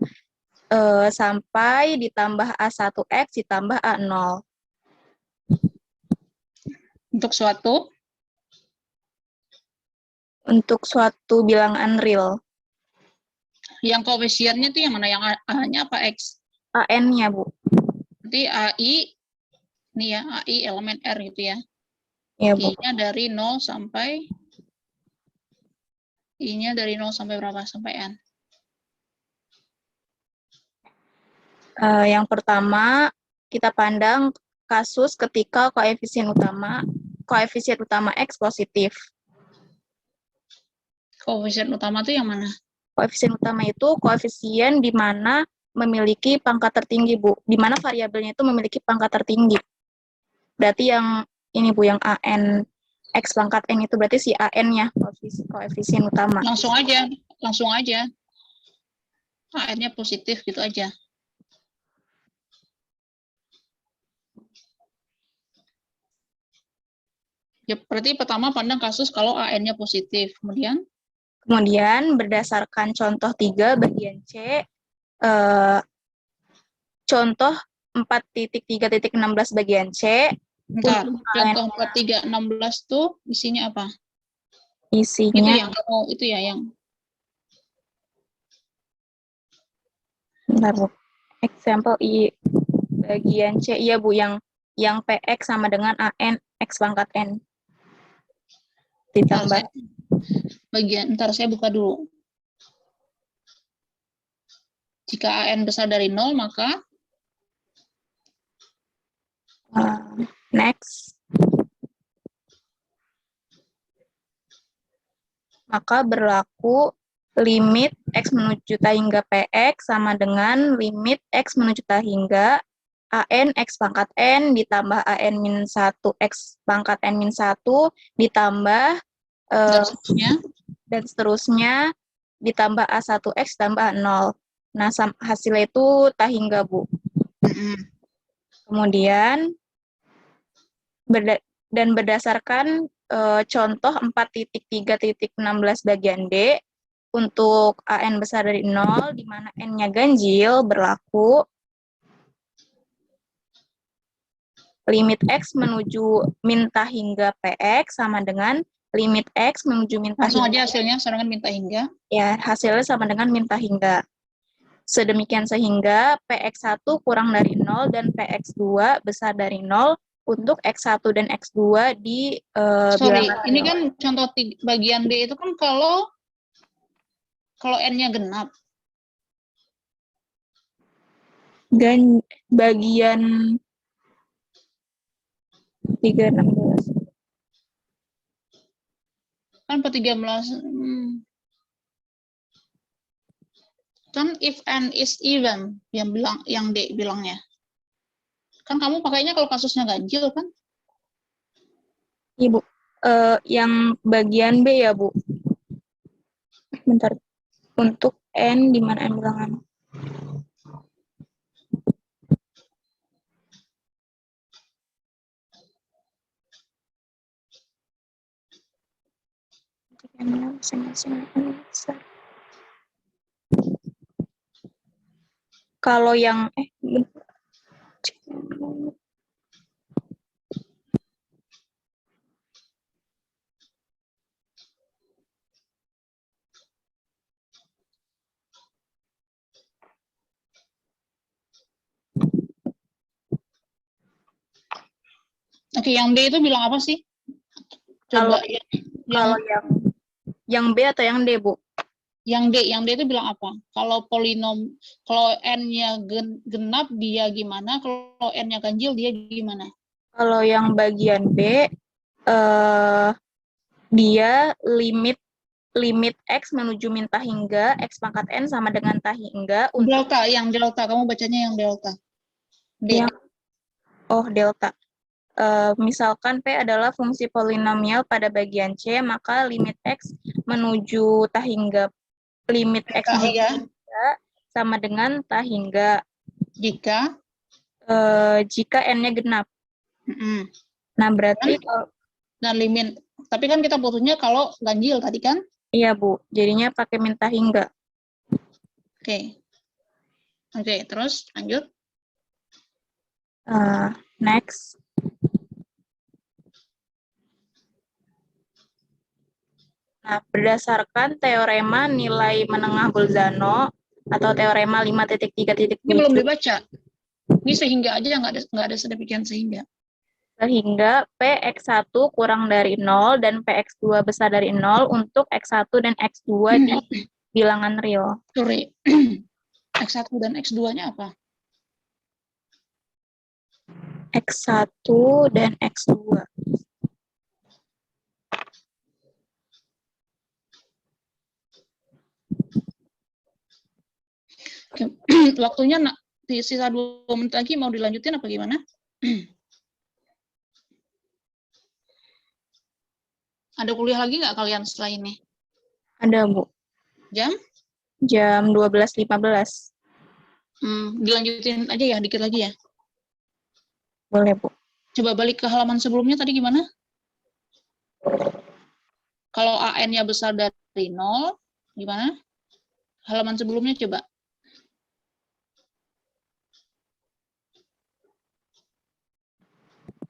sampai ditambah A1X ditambah A0. Untuk suatu bilangan real. Yang koefisiennya itu yang mana? Yang A-nya apa X? AN-nya, Bu. Berarti AI, ini ya, AI elemen R gitu ya. Ya, Bu. I-nya dari 0 sampai, I-nya dari 0 sampai berapa? Sampai N. Yang pertama, kita pandang kasus ketika koefisien utama X positif. Koefisien utama itu yang mana? Koefisien utama itu koefisien di mana memiliki pangkat tertinggi, Bu. Di mana variabelnya itu memiliki pangkat tertinggi. Berarti yang ini, Bu, yang AN X pangkat N itu berarti si AN-nya koefisien utama. Langsung aja. AN-nya positif gitu aja. Ya, berarti pertama pandang kasus kalau AN-nya positif. Kemudian Berdasarkan contoh 3 bagian C, contoh 4.3.16 bagian C. Bentar, contoh 4.3.16 tuh isinya apa? Isinya itu ya yang bentar, Bu. Example I bagian C, iya, Bu, yang PX sama dengan AN X pangkat N. Ditambah. Ntar saya buka dulu. Jika AN besar dari 0, maka next. Maka berlaku limit X menuju ta hingga PX sama dengan limit X menuju ta hingga AN X pangkat N ditambah AN-1 X pangkat N-1 ditambah dan seterusnya ditambah A1X ditambah A0. Nah, hasilnya itu ta hingga, Bu. Kemudian berdasarkan contoh 4.3.16 bagian D, untuk AN besar dari 0, di mana N-nya ganjil, berlaku limit X menuju min ta hingga PX sama dengan limit X menuju min ta hingga. Langsung aja hasilnya sama dengan min ta hingga. Ya, hasilnya sama dengan min ta hingga. Sedemikian sehingga PX1 kurang dari 0 dan PX2 besar dari 0 untuk X1 dan X2 di bilangan. Ini kan contoh bagian D itu kan kalau N-nya genap. bagian 316. Kan per 13. Kan if n is even yang D bilangnya. Kan kamu pakainya kalau kasusnya ganjil kan? Ibu, yang bagian B ya, Bu. Bentar. Untuk N, di mana N bilangan? Kalau yang Oke, yang D itu bilang apa sih? Coba kalau yang B atau yang D, Bu? Yang D itu bilang apa? Kalau kalau N-nya genap dia gimana? Kalau N-nya ganjil dia gimana? Kalau yang bagian B, dia limit X menuju min tahingga, X pangkat N sama dengan tahingga. Delta, yang delta. Kamu bacanya yang delta. D. Delta. Misalkan P adalah fungsi polinomial pada bagian C, maka limit X menuju tahingga, limit X menuju tahingga sama dengan tahingga. Jika? Jika N-nya genap. Nah, berarti kalau... Nah, limit. Tapi kan kita butuhnya kalau ganjil tadi kan? Iya, Bu. Jadinya pakai min tahingga. Oke, terus lanjut. Next. Nah, berdasarkan teorema nilai menengah Bolzano atau teorema 5.3.7. Ini belum dibaca. Ini sehingga aja nggak ada sedemikian sehingga. Sehingga Px1 kurang dari 0 dan Px2 besar dari 0 untuk X1 dan X2 di bilangan real. Sorry. X1 dan X2-nya apa? X1 dan X2. Waktunya sisa 2 menit lagi mau dilanjutin apa gimana? Ada kuliah lagi nggak kalian setelah ini? Ada, Bu. Jam? Jam 12.15. Dilanjutin aja ya, dikit lagi ya. Boleh, Bu. Coba balik ke halaman sebelumnya tadi gimana? Kalau AN-nya besar dari 0, gimana? Halaman sebelumnya coba.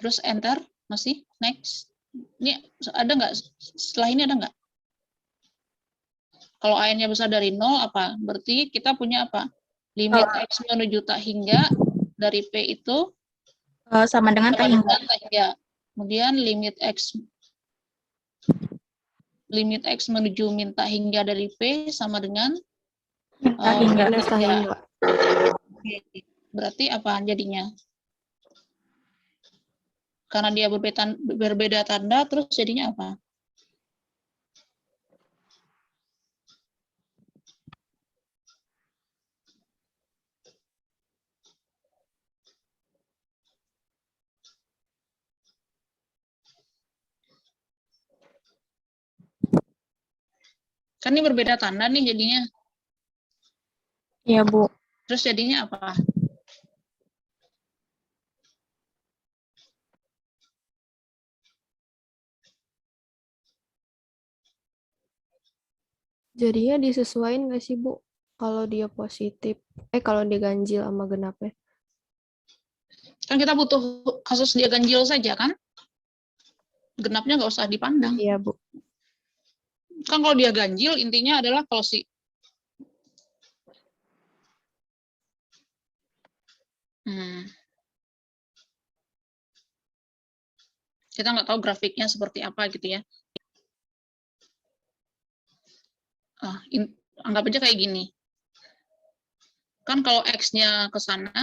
Terus enter, masih, next. Ini ada nggak? Setelah ini ada nggak? Kalau AN-nya besar dari 0, apa? Berarti kita punya apa? Limit X menuju tahingga dari P itu sama dengan tahingga. Kemudian limit X menuju min tahingga dari P sama dengan tahingga. Berarti apa jadinya? Karena dia berbeda tanda, terus jadinya apa? Kan ini berbeda tanda nih jadinya. Iya, Bu. Terus jadinya apa? Jadinya disesuaikan nggak sih, Bu? Kalau dia positif, kalau dia ganjil sama genapnya. Kan kita butuh kasus dia ganjil saja kan? Genapnya nggak usah dipandang. Iya, Bu. Kan kalau dia ganjil, intinya adalah kalau kita nggak tahu grafiknya seperti apa gitu ya. Anggap aja kayak gini. Kan kalau X-nya ke sana,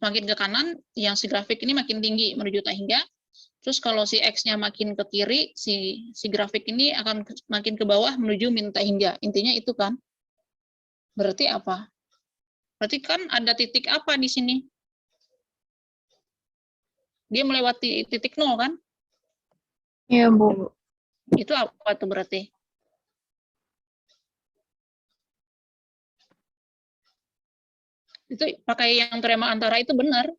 makin ke kanan, yang si grafik ini makin tinggi menuju tahingga. Terus kalau si X-nya makin ke kiri, si grafik ini akan makin ke bawah menuju min tahingga. Intinya itu kan. Berarti apa? Berarti kan ada titik apa di sini? Dia melewati titik 0 kan? Iya, Bu. Itu apa tuh berarti? Itu pakai yang teorema antara itu benar.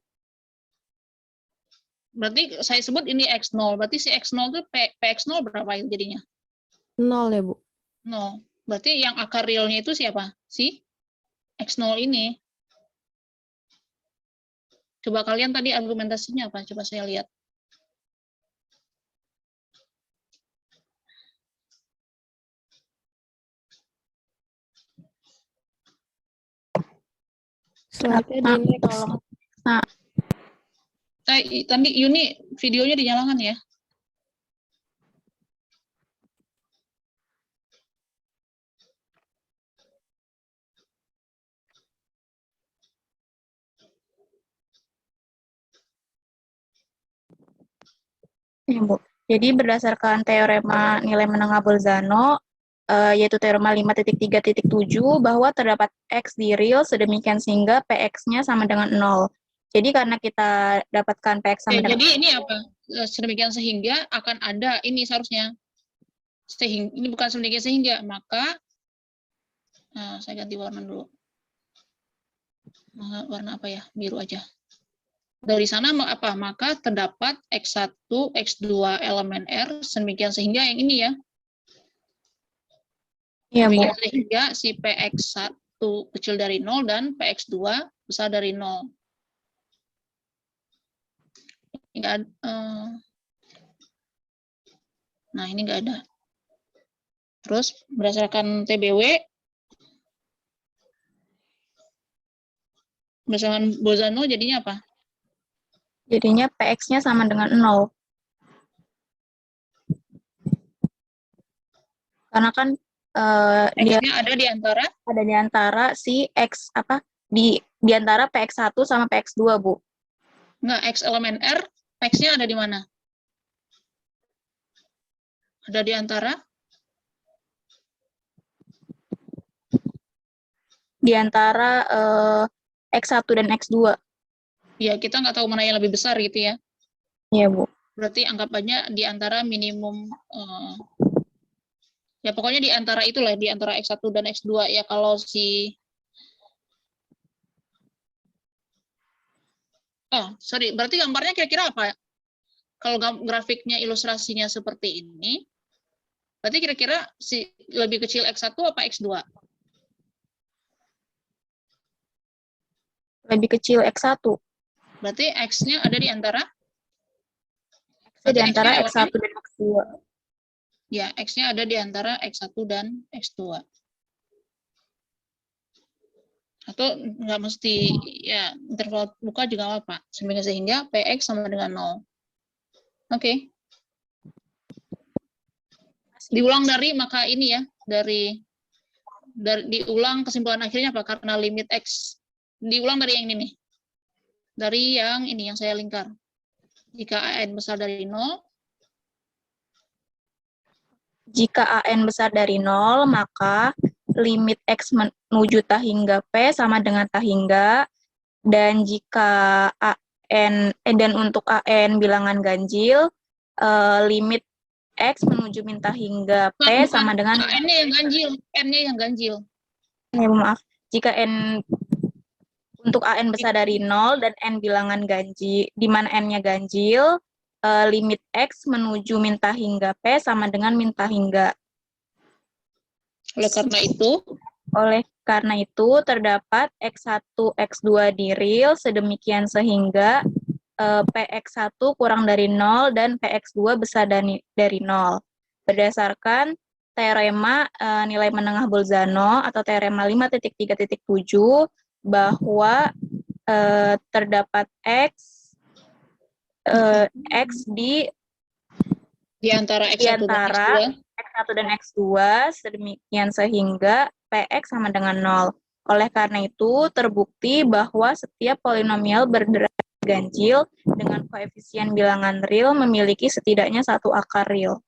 Berarti saya sebut ini X0. Berarti si X0 itu PX0 berapa itu jadinya? 0 ya, Bu. 0. Berarti yang akar realnya itu siapa? Si X0 ini. Coba kalian tadi argumentasinya apa? Coba saya lihat. Slide-nya di next. Tolong. Nah, Tadi Yuni videonya dinyalakan ya. ya, Bu. Jadi berdasarkan teorema nilai menengah Bolzano, yaitu teorema 5.3.7, bahwa terdapat X di real sedemikian sehingga PX-nya sama dengan 0. Jadi karena kita dapatkan PX sama dengan... Jadi ini apa? Sedemikian sehingga akan ada, ini seharusnya. Ini bukan sedemikian sehingga, maka saya ganti warna dulu. Warna apa ya? Biru aja. Dari sana apa? Maka terdapat X1, X2 elemen R sedemikian sehingga yang ini ya. Iya, Bu. Sehingga si PX1 kecil dari 0 dan PX2 besar dari 0. Nah, ini nggak ada. Terus berdasarkan TBW, berdasarkan Bolzano jadinya apa? Jadinya PX-nya sama dengan 0. Karena kan dia ada di antara si X apa di antara PX1 sama PX2, Bu. Enggak, X elemen R, X-nya ada di mana? Ada di antara? Di antara X1 dan X2. Ya, kita nggak tahu mana yang lebih besar gitu ya. Iya, Bu. Berarti anggapannya di antara minimum, ya pokoknya di antara itulah, di antara X1 dan X2. Ya kalau si, sorry, berarti gambarnya kira-kira apa? Kalau grafiknya ilustrasinya seperti ini, berarti kira-kira si lebih kecil X1 apa X2? Lebih kecil X1. Berarti X-nya ada di antara? Di antara X1 dan X2. Ya, X-nya ada di antara X1 dan X2. Atau nggak mesti, ya interval buka juga apa, sehingga PX sama dengan 0. Oke. Diulang dari, maka ini ya, dari diulang kesimpulan akhirnya apa? Karena limit X. Diulang dari yang ini nih. Dari yang ini, yang saya lingkar. Jika AN besar dari 0. Jika AN besar dari 0, maka limit X menuju tahingga P sama dengan tahingga. Dan jika AN, dan untuk AN bilangan ganjil, limit X menuju min tahingga P sama dengan... N-nya yang ganjil. N-nya yang ganjil. Ya, maaf. Jika N untuk AN besar dari 0 dan N bilangan ganjil, di mana N-nya ganjil, limit X menuju min tahingga P sama dengan min tahingga. Oleh karena itu, terdapat X1, X2 di real sedemikian sehingga PX1 kurang dari 0 dan PX2 besar dari 0. Berdasarkan teorema nilai menengah Bolzano atau teorema 5.3.7, bahwa terdapat X di antara X1 dan X2 sedemikian sehingga PX sama dengan 0. Oleh karena itu, terbukti bahwa setiap polinomial berderajat ganjil dengan koefisien bilangan real memiliki setidaknya satu akar real.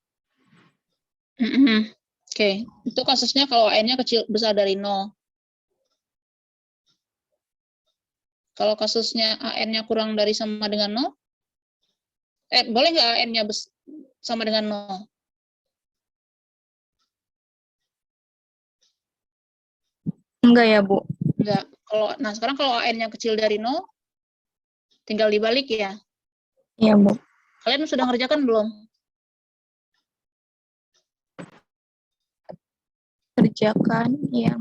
Oke, itu kasusnya kalau n-nya kecil besar dari 0. Kalau kasusnya an-nya kurang dari sama dengan 0, boleh nggak an-nya sama dengan 0? Enggak ya, Bu? Enggak. Nah, sekarang kalau an-nya kecil dari 0, tinggal dibalik ya. Iya, Bu. Kalian sudah ngerjakan belum? Kerjakan, ya.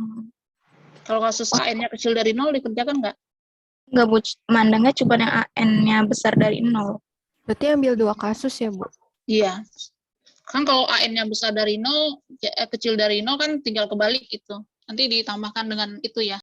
Kalau kasus an-nya kecil dari 0, dikerjakan nggak? Enggak, Bu. Mandangnya cuma yang an-nya besar dari 0. Berarti ambil 2 kasus ya, Bu? Iya. Kan kalau an-nya besar dari 0, kecil dari 0 kan tinggal kebalik itu. Nanti ditambahkan dengan itu ya.